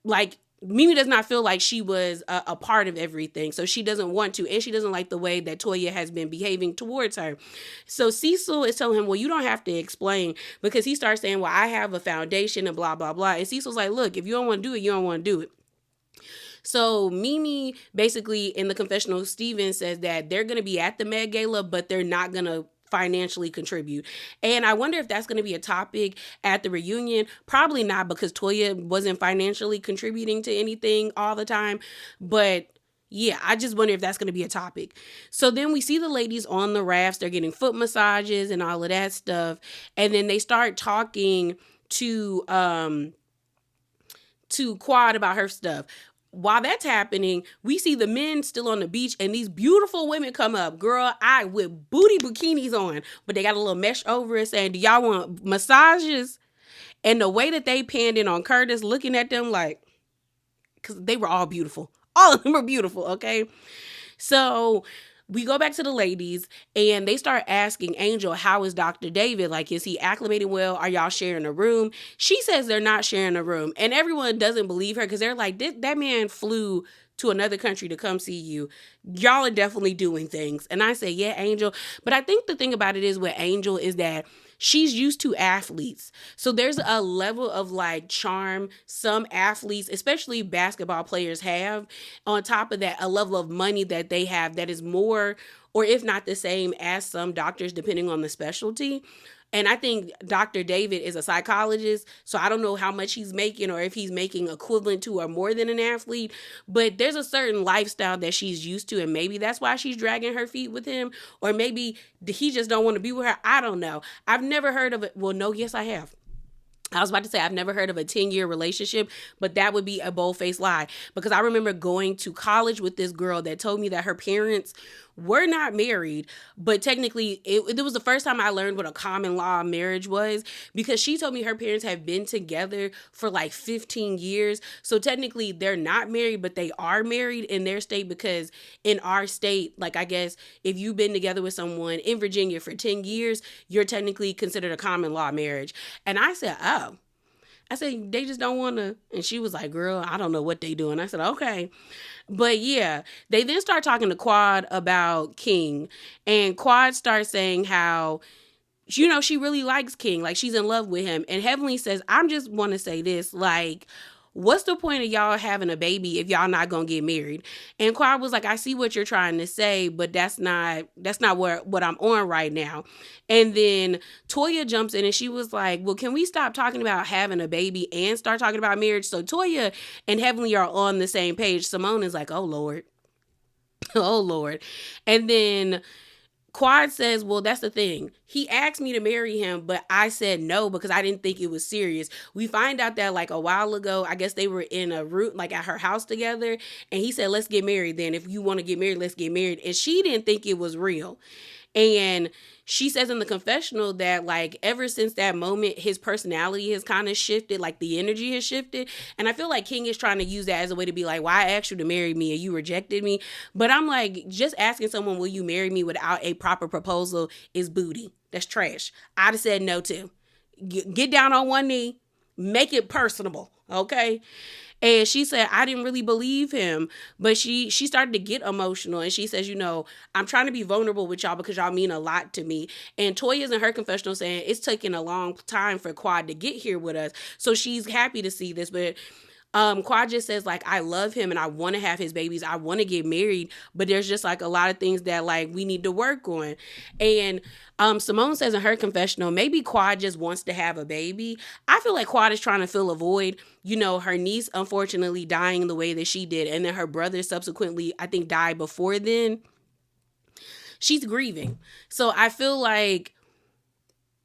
like she was a part of everything. So she doesn't want to, and she doesn't like the way that Toya has been behaving towards her. So Cecil is telling him, well, you don't have to explain, because he starts saying, well, I have a foundation and blah, blah, blah. And Cecil's like, look, if you don't want to do it, you don't want to do it. So Mimi basically in the confessional, Steven says that they're going to be at the Met Gala, but they're not going to financially contribute. And I wonder if that's going to be a topic at the reunion. Probably not, because Toya wasn't financially contributing to anything all the time. But yeah, I just wonder if that's going to be a topic. So then we see the ladies on the rafts. They're getting foot massages and all of that stuff. And then they start talking to Quad about her stuff. While that's happening, we see the men still on the beach and these beautiful women come up. Girl, with booty bikinis on, but they got a little mesh over it saying, do y'all want massages? And the way that they panned in on Curtis, looking at them like, because they were all beautiful. All of them were beautiful, okay? So we go back to the ladies and they start asking Angel, how is Dr. David? Like, is he acclimating well? Are y'all sharing a room? She says they're not sharing a room. And everyone doesn't believe her because they're like, that man flew to another country to come see you. Y'all are definitely doing things. And I say, yeah, Angel. But I think the thing about it is with Angel is that she's used to athletes. So there's a level of like charm some athletes, especially basketball players, have. On top of that, a level of money that they have that is more, or if not the same as some doctors, depending on the specialty. And I think Dr. David is a psychologist, so I don't know how much he's making or if he's making equivalent to or more than an athlete, but there's a certain lifestyle that she's used to, and maybe that's why she's dragging her feet with him, or maybe he just don't want to be with her. I don't know. I've never heard of it. Well, no, yes, I have. I was about to say I've never heard of a 10-year relationship, but that would be a bold-faced lie, because I remember going to college with this girl that told me that her parents were not married, but technically it was the first time I learned what a common law marriage was, because she told me her parents have been together for like 15 years. So technically they're not married, but they are married in their state, because in our state, like, I guess if you've been together with someone in Virginia for 10 years, you're technically considered a common law marriage. And I said, oh. I said, they just don't want to. And she was like, girl, I don't know what they doing. I said, okay. But yeah, they then start talking to Quad about King. And Quad starts saying how, she really likes King. Like, she's in love with him. And Heavenly says, I just want to say this, like, what's the point of y'all having a baby if y'all not gonna get married? And Quad was like, I see what you're trying to say, but that's not what I'm on right now. And then Toya jumps in and she was like, well, can we stop talking about having a baby and start talking about marriage? So Toya and Heavenly are on the same page. Simone is like, oh Lord. Oh Lord. And then Quad says, well, that's the thing. He asked me to marry him, but I said no because I didn't think it was serious. We find out that like a while ago, I guess they were in a room, like at her house together. And he said, let's get married then. If you want to get married, let's get married. And she didn't think it was real. And she says in the confessional that like ever since that moment, his personality has kind of shifted, like the energy has shifted. And I feel like King is trying to use that as a way to be like, well, I asked you to marry me and you rejected me. But I'm like, just asking someone, will you marry me without a proper proposal is booty. That's trash. I'd have said no too. Get down on one knee, make it personable, okay? And she said, I didn't really believe him. But she started to get emotional. And she says, I'm trying to be vulnerable with y'all because y'all mean a lot to me. And Toya's in her confessional saying it's taken a long time for Quad to get here with us. So she's happy to see this. But Quad just says, like, I love him and I want to have his babies. I want to get married. But there's just, like, a lot of things that, like, we need to work on. And Simone says in her confessional, maybe Quad just wants to have a baby. I feel like Quad is trying to fill a void. Her niece, unfortunately, dying the way that she did. And then her brother subsequently, I think, died before then. She's grieving. So I feel like,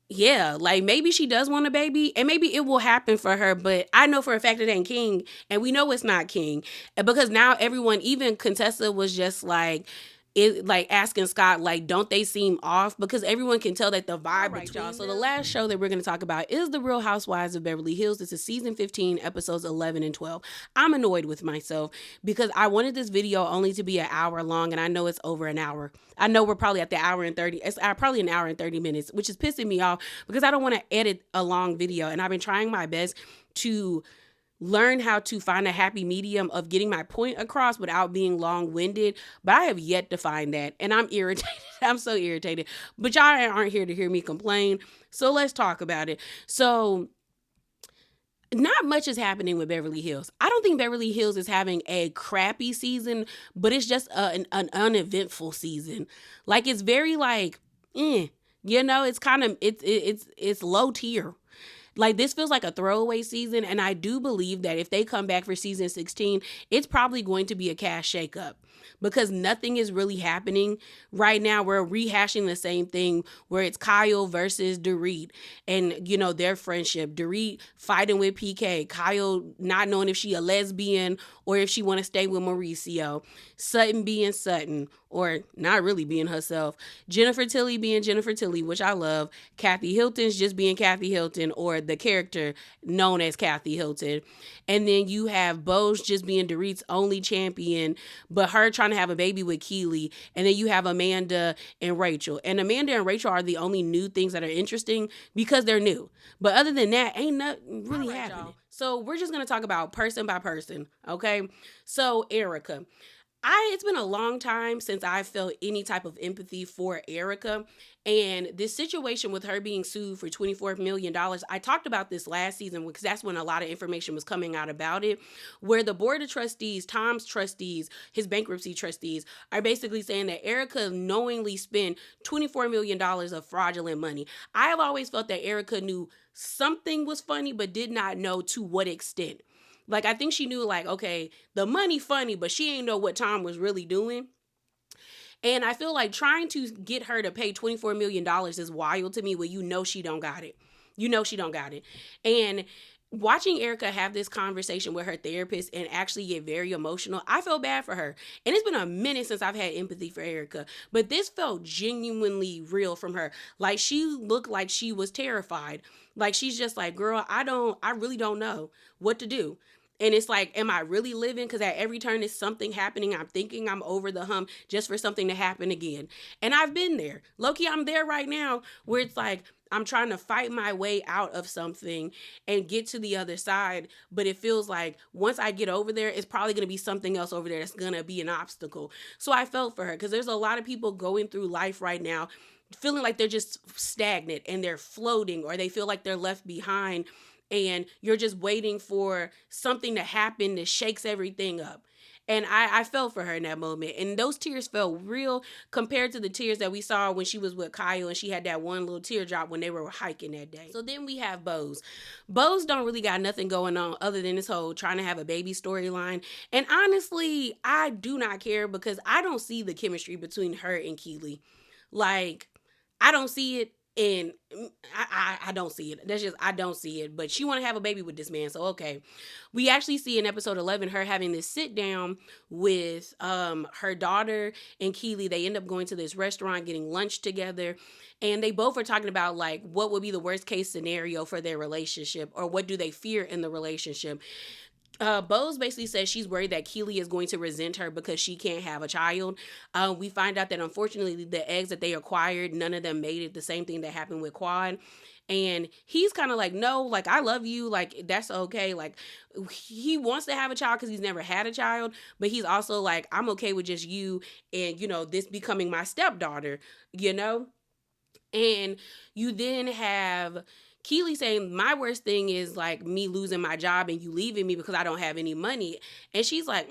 yeah, like maybe she does want a baby and maybe it will happen for her, but I know for a fact it ain't King and we know it's not King. And because now everyone, even Contessa was just like asking Scott, like, don't they seem off? Because everyone can tell that the vibe between y'all. So the last show that we're going to talk about is The Real Housewives of Beverly Hills. This is season 15, episodes 11 and 12. I'm annoyed with myself because I wanted this video only to be an hour long, and I know it's over an hour. I know we're probably at the hour and 30. It's probably an hour and 30 minutes, which is pissing me off because I don't want to edit a long video, and I've been trying my best to learn how to find a happy medium of getting my point across without being long-winded, but I have yet to find that, and I'm irritated. I'm so irritated, but y'all aren't here to hear me complain, so let's talk about it. So not much is happening with Beverly Hills. I don't think Beverly Hills is having a crappy season, but it's just an uneventful season. Like, it's very like, it's kind of, it's low tier. Like, this feels like a throwaway season, and I do believe that if they come back for season 16, it's probably going to be a cash shakeup because nothing is really happening right now. We're rehashing the same thing where it's Kyle versus Dorit and, their friendship. Dorit fighting with PK. Kyle not knowing if she a lesbian or if she want to stay with Mauricio. Sutton being Sutton or not really being herself. Jennifer Tilly being Jennifer Tilly, which I love. Kathy Hilton's just being Kathy Hilton or the character known as Kathy Hilton. And then you have Boge just being Dorit's only champion, but her trying to have a baby with Keely. And then you have Amanda and Rachel. And Amanda and Rachel are the only new things that are interesting because they're new. But other than that, ain't nothing really happening. Y'all. So we're just going to talk about person by person, okay? So Erica. It's been a long time since I felt any type of empathy for Erica. And this situation with her being sued for $24 million, I talked about this last season because that's when a lot of information was coming out about it, where the board of trustees, Tom's trustees, his bankruptcy trustees, are basically saying that Erica knowingly spent $24 million of fraudulent money. I have always felt that Erica knew something was funny, but did not know to what extent. Like, I think she knew, like, okay, the money funny, but she ain't know what Tom was really doing. And I feel like trying to get her to pay $24 million is wild to me when you know she don't got it. You know she don't got it. And watching Erica have this conversation with her therapist and actually get very emotional, I felt bad for her. And it's been a minute since I've had empathy for Erica, but this felt genuinely real from her. Like, she looked like she was terrified. Like, she's just like, girl, I really don't know what to do. And it's like, am I really living? Because at every turn is something happening. I'm thinking I'm over the hump just for something to happen again. And I've been there. Low-key, I'm there right now where it's like, I'm trying to fight my way out of something and get to the other side. But it feels like once I get over there, it's probably going to be something else over there that's going to be an obstacle. So I felt for her because there's a lot of people going through life right now feeling like they're just stagnant and they're floating, or they feel like they're left behind, and you're just waiting for something to happen that shakes everything up. And I felt for her in that moment. And those tears felt real compared to the tears that we saw when she was with Kyle and she had that one little teardrop when they were hiking that day. So then we have Bose. Bose don't really got nothing going on other than this whole trying to have a baby storyline. And honestly, I do not care because I don't see the chemistry between her and Keely. Like, I don't see it. And I don't see it. That's just, I don't see it. But she want to have a baby with this man. So, okay. We actually see in episode 11 her having this sit down with her daughter and Keely. They end up going to this restaurant, getting lunch together. And they both are talking about, like, what would be the worst case scenario for their relationship, or what do they fear in the relationship. Bose basically says she's worried that Keely is going to resent her because she can't have a child. We find out that unfortunately the eggs that they acquired, none of them made it. The same thing that happened with Quad. And he's kind of like, no, like, I love you. Like, that's okay. Like, he wants to have a child because he's never had a child. But he's also like, I'm okay with just you and, this becoming my stepdaughter, And you then have Keely saying, my worst thing is, like, me losing my job and you leaving me because I don't have any money. And she's like,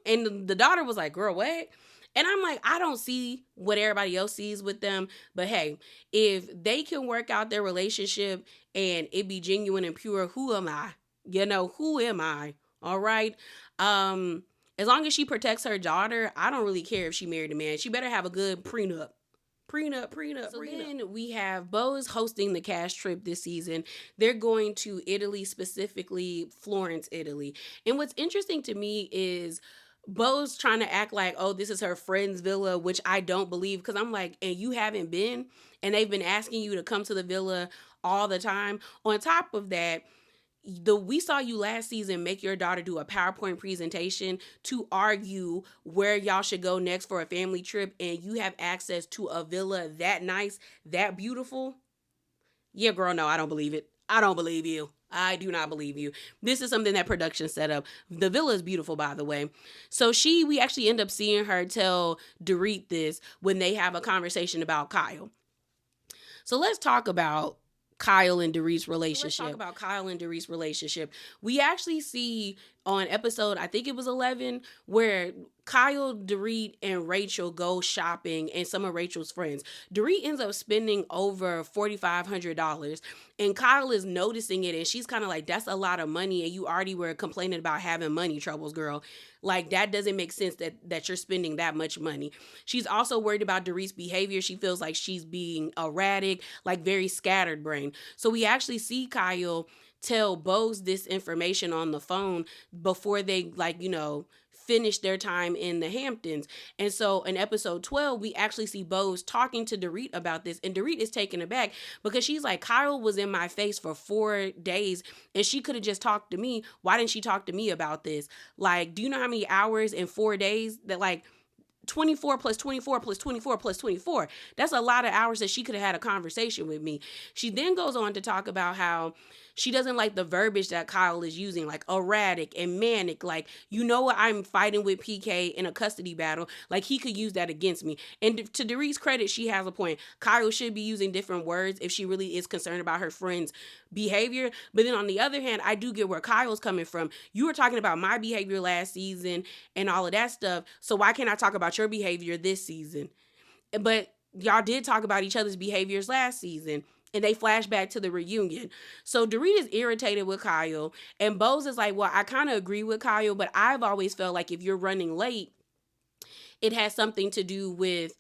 And the daughter was like, girl, what? And I'm like, I don't see what everybody else sees with them. But hey, if they can work out their relationship and it be genuine and pure, who am I? Who am I? All right. As long as she protects her daughter, I don't really care if she married a man. She better have a good prenup. So then we have Bose hosting the cash trip this season. They're going to Italy, specifically Florence, Italy. And what's interesting to me is Bose trying to act like, oh, this is her friend's villa, which I don't believe, because I'm like, and you haven't been, and they've been asking you to come to the villa all the time. On top of that, we saw you last season make your daughter do a PowerPoint presentation to argue where y'all should go next for a family trip, and you have access to a villa that nice, that beautiful. Yeah, girl, no, I don't believe it. I don't believe you. I do not believe you. This is something that production set up. The villa is beautiful, by the way. So we actually end up seeing her tell Dorit this when they have a conversation about Kyle. So let's talk about Kyle and Dorit's relationship. We actually see on episode, I think it was 11, where Kyle, Dorit, and Rachel go shopping and some of Rachel's friends. Dorit ends up spending over $4,500, and Kyle is noticing it, and she's kind of like, that's a lot of money, and you already were complaining about having money troubles, girl. Like, that doesn't make sense that you're spending that much money. She's also worried about Dorit's behavior. She feels like she's being erratic, like very scattered brain. So we actually see Kyle tell Bose this information on the phone before they, finish their time in the Hamptons. And so in episode 12, we actually see Bose talking to Dorit about this, and Dorit is taken aback because she's like, Kyle was in my face for 4 days and she could have just talked to me. Why didn't she talk to me about this? Like, do you know how many hours in 4 days that, like, 24 plus 24 plus 24 plus 24. That's a lot of hours that she could have had a conversation with me. She then goes on to talk about how she doesn't like the verbiage that Kyle is using, like erratic and manic. Like, you know what, I'm fighting with PK in a custody battle. Like, he could use that against me. And to Dorit's credit, she has a point. Kyle should be using different words if she really is concerned about her friend's behavior. But then on the other hand, I do get where Kyle's coming from. You were talking about my behavior last season and all of that stuff. So why can't I talk about your behavior this season? But y'all did talk about each other's behaviors last season. And they flash back to the reunion. So Dorit is irritated with Kyle. And Bose is like, well, I kind of agree with Kyle, but I've always felt like if you're running late, it has something to do with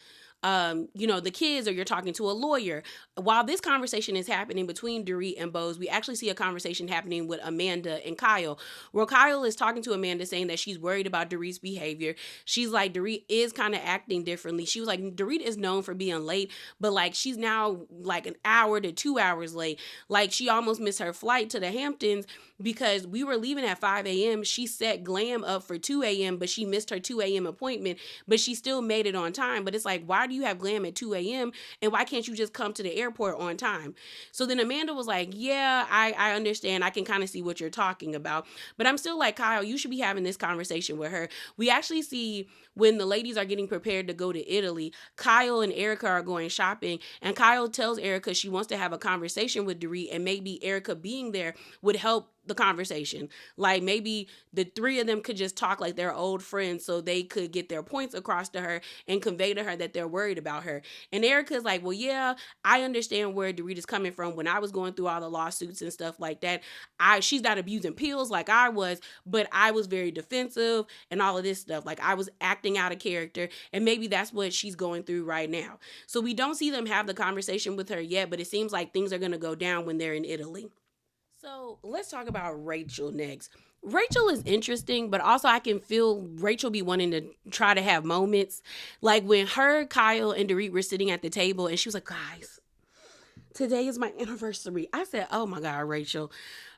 the kids, or you're talking to a lawyer. While this conversation is happening between Dorit and Bose, we actually see a conversation happening with Amanda and Kyle, where Kyle is talking to Amanda saying that she's worried about Dorit's behavior. She's like, Dorit is kind of acting differently. She was like, Dorit is known for being late, but like she's now like an hour to 2 hours late. Like, she almost missed her flight to the Hamptons because we were leaving at 5 a.m. She set Glam up for 2 a.m., but she missed her 2 a.m. appointment, but she still made it on time. But it's like, why do you have Glam at 2 a.m. and why can't you just come to the airport on time? So then Amanda was like, yeah, I understand. I can kind of see what you're talking about. But I'm still like, Kyle, you should be having this conversation with her. We actually see when the ladies are getting prepared to go to Italy, Kyle and Erica are going shopping, and Kyle tells Erica she wants to have a conversation with Dorit, and maybe Erica being there would help the conversation. Like, maybe the three of them could just talk like they're old friends so they could get their points across to her and convey to her that they're worried about her. And Erica's like, well, yeah, I understand where Dorit is coming from. When I was going through all the lawsuits and stuff like that, she's not abusing pills like I was, but I was very defensive and all of this stuff. Like, I was acting out of character, and maybe that's what she's going through right now. So we don't see them have the conversation with her yet, but it seems like things are going to go down when they're in Italy. So let's talk about Rachel next. Rachel is interesting, but also I can feel Rachel be wanting to try to have moments. Like when her, Kyle, and Dorit were sitting at the table and she was like, guys, today is my anniversary. I said, oh my God, Rachel.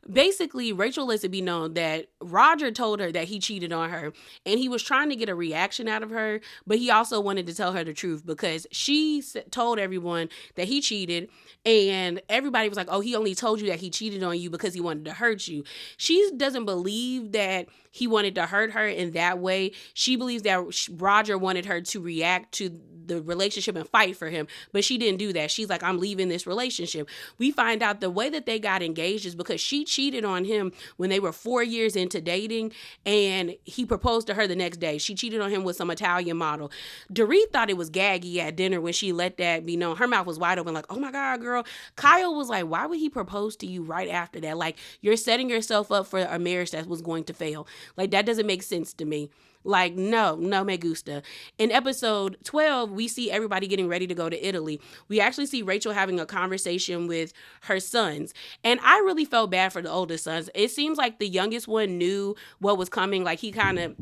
Basically, Rachel lets it be known that Roger told her that he cheated on her, and he was trying to get a reaction out of her, but he also wanted to tell her the truth because she told everyone that he cheated, and everybody was like, oh, he only told you that he cheated on you because he wanted to hurt you. She doesn't believe that he wanted to hurt her in that way. She believes that Roger wanted her to react to the relationship and fight for him, but she didn't do that. She's like, I'm leaving this relationship. We find out the way that they got engaged is because she cheated on him when they were 4 years into dating, and he proposed to her the next day. She cheated on him with some Italian model. Dorit thought it was gaggy at dinner when she let that be known. Her mouth was wide open like, oh my God, girl. Kyle was like, why would he propose to you right after that? Like, you're setting yourself up for a marriage that was going to fail. Like, that doesn't make sense to me. Like, no me gusta. In episode 12, we see everybody getting ready to go to Italy. We actually see Rachel having a conversation with her sons. And I really felt bad for the oldest sons. It seems like the youngest one knew what was coming. Like, he kind of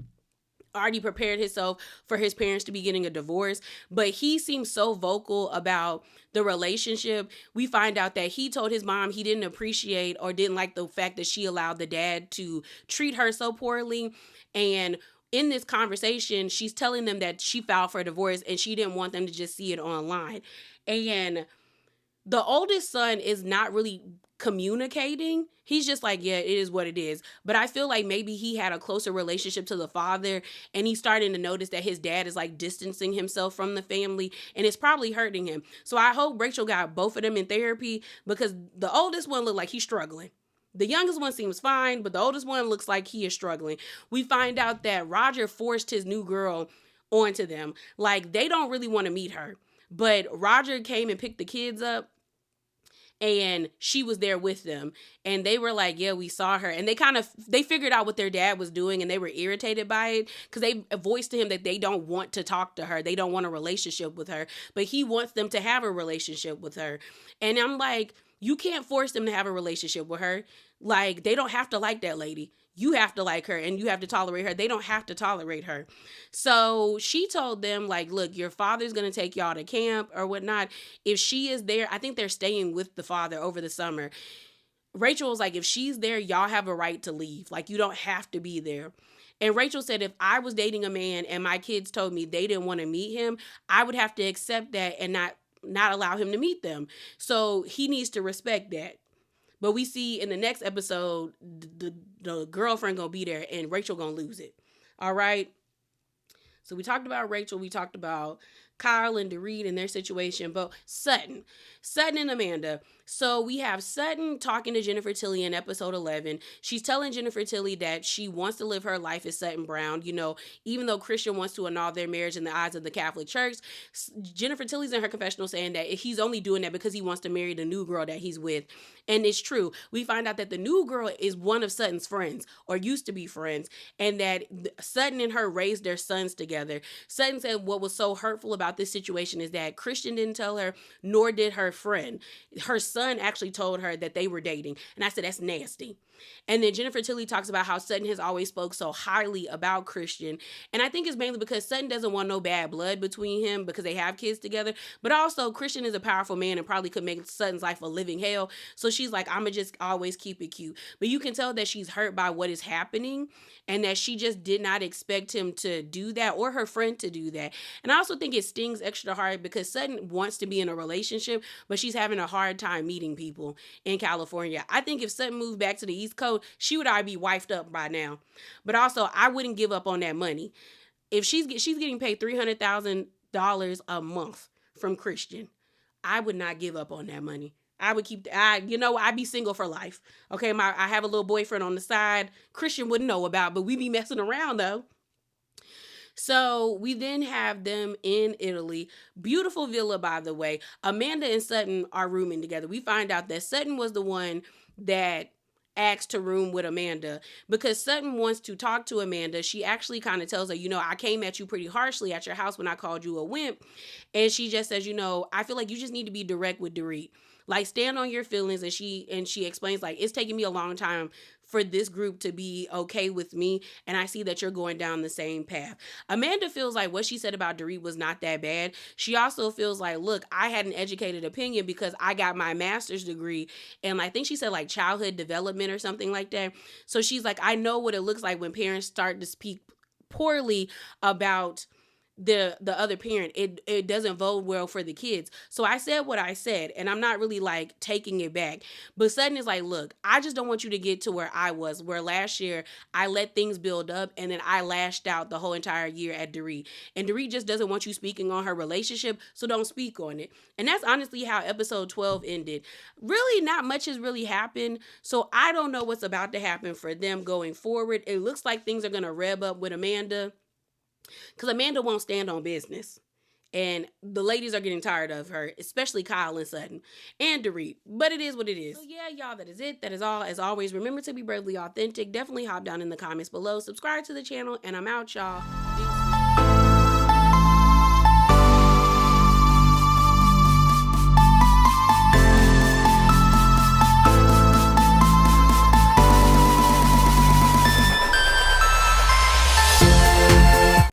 already prepared himself for his parents to be getting a divorce, but he seems so vocal about the relationship. We find out that he told his mom he didn't appreciate or didn't like the fact that she allowed the dad to treat her so poorly. And in this conversation, she's telling them that she filed for a divorce and she didn't want them to just see it online. And the oldest son is not really communicating. He's just like, yeah, it is what it is. But I feel like maybe he had a closer relationship to the father, and he's starting to notice that his dad is like distancing himself from the family, and it's probably hurting him. So I hope Rachel got both of them in therapy, because the oldest one looked like he's struggling. The youngest one seems fine, but the oldest one looks like he is struggling. We find out that Roger forced his new girl onto them. Like, they don't really want to meet her. But Roger came and picked the kids up, and she was there with them. And they were like, yeah, we saw her. And they figured out what their dad was doing, and they were irritated by it because they voiced to him that they don't want to talk to her. They don't want a relationship with her. But he wants them to have a relationship with her. And I'm like, you can't force them to have a relationship with her. Like, they don't have to like that lady. You have to like her, and you have to tolerate her. They don't have to tolerate her. So she told them, like, look, your father's going to take y'all to camp or whatnot. If she is there, I think they're staying with the father over the summer. Rachel was like, if she's there, y'all have a right to leave. Like, you don't have to be there. And Rachel said, if I was dating a man and my kids told me they didn't want to meet him, I would have to accept that and not allow him to meet them. So he needs to respect that. But we see in the next episode, the girlfriend gonna be there and Rachel gonna lose it. All right. So we talked about Rachel. We talked about Kyle and Dorit and their situation, but Sutton and Amanda. So we have Sutton talking to Jennifer Tilly in episode 11. She's telling Jennifer Tilly that she wants to live her life as Sutton Brown. You know, even though Christian wants to annul their marriage in the eyes of the Catholic Church, Jennifer Tilly's in her confessional saying that he's only doing that because he wants to marry the new girl that he's with. And it's true. We find out that the new girl is one of Sutton's friends, or used to be friends, and that Sutton and her raised their sons together. Sutton said what was so hurtful about this situation is that Christian didn't tell her, nor did her friend. Her son actually told her that they were dating. And I said, that's nasty. And then Jennifer Tilly talks about how Sutton has always spoke so highly about Christian. And I think it's mainly because Sutton doesn't want no bad blood between him because they have kids together. But also Christian is a powerful man and probably could make Sutton's life a living hell. So she's like, I'm going to just always keep it cute. But you can tell that she's hurt by what is happening and that she just did not expect him to do that or her friend to do that. And I also think it stings extra hard because Sutton wants to be in a relationship, but she's having a hard time meeting people in California. I think if Sutton moved back to the East Coast, she would already be wifed up by now. But also, I wouldn't give up on that money. If she's getting paid $300,000 a month from Christian, I would not give up on that money. I would I'd be single for life. Okay, I have a little boyfriend on the side. Christian wouldn't know about, but we be messing around though. So we then have them in Italy. Beautiful villa, by the way. Amanda and Sutton are rooming together. We find out that Sutton was the one that asked to room with Amanda because Sutton wants to talk to Amanda. She actually kind of tells her, I came at you pretty harshly at your house when I called you a wimp. And she just says, I feel like you just need to be direct with Dorit. Like, stand on your feelings. And she explains, like, it's taking me a long time for this group to be okay with me, and I see that you're going down the same path. Amanda feels like what she said about Dorit was not that bad. She also feels like, look, I had an educated opinion because I got my master's degree, and I think she said like childhood development or something like that. So she's like, I know what it looks like when parents start to speak poorly about the other parent. It doesn't bode well for the kids. So I said what I said, and I'm not really like taking it back. But Sutton is like, look, I just don't want you to get to where I was, where last year I let things build up and then I lashed out the whole entire year at Dorit. And Dorit just doesn't want you speaking on her relationship, so don't speak on it. And that's honestly how episode 12 ended. Really, not much has really happened. So I don't know what's about to happen for them going forward. It looks like things are going to rev up with Amanda, because Amanda won't stand on business. And the ladies are getting tired of her, especially Kyle and Sutton and Dorit. But it is what it is. So yeah, y'all, that is it. That is all. As always, remember to be bravely authentic. Definitely hop down in the comments below. Subscribe to the channel, and I'm out, y'all.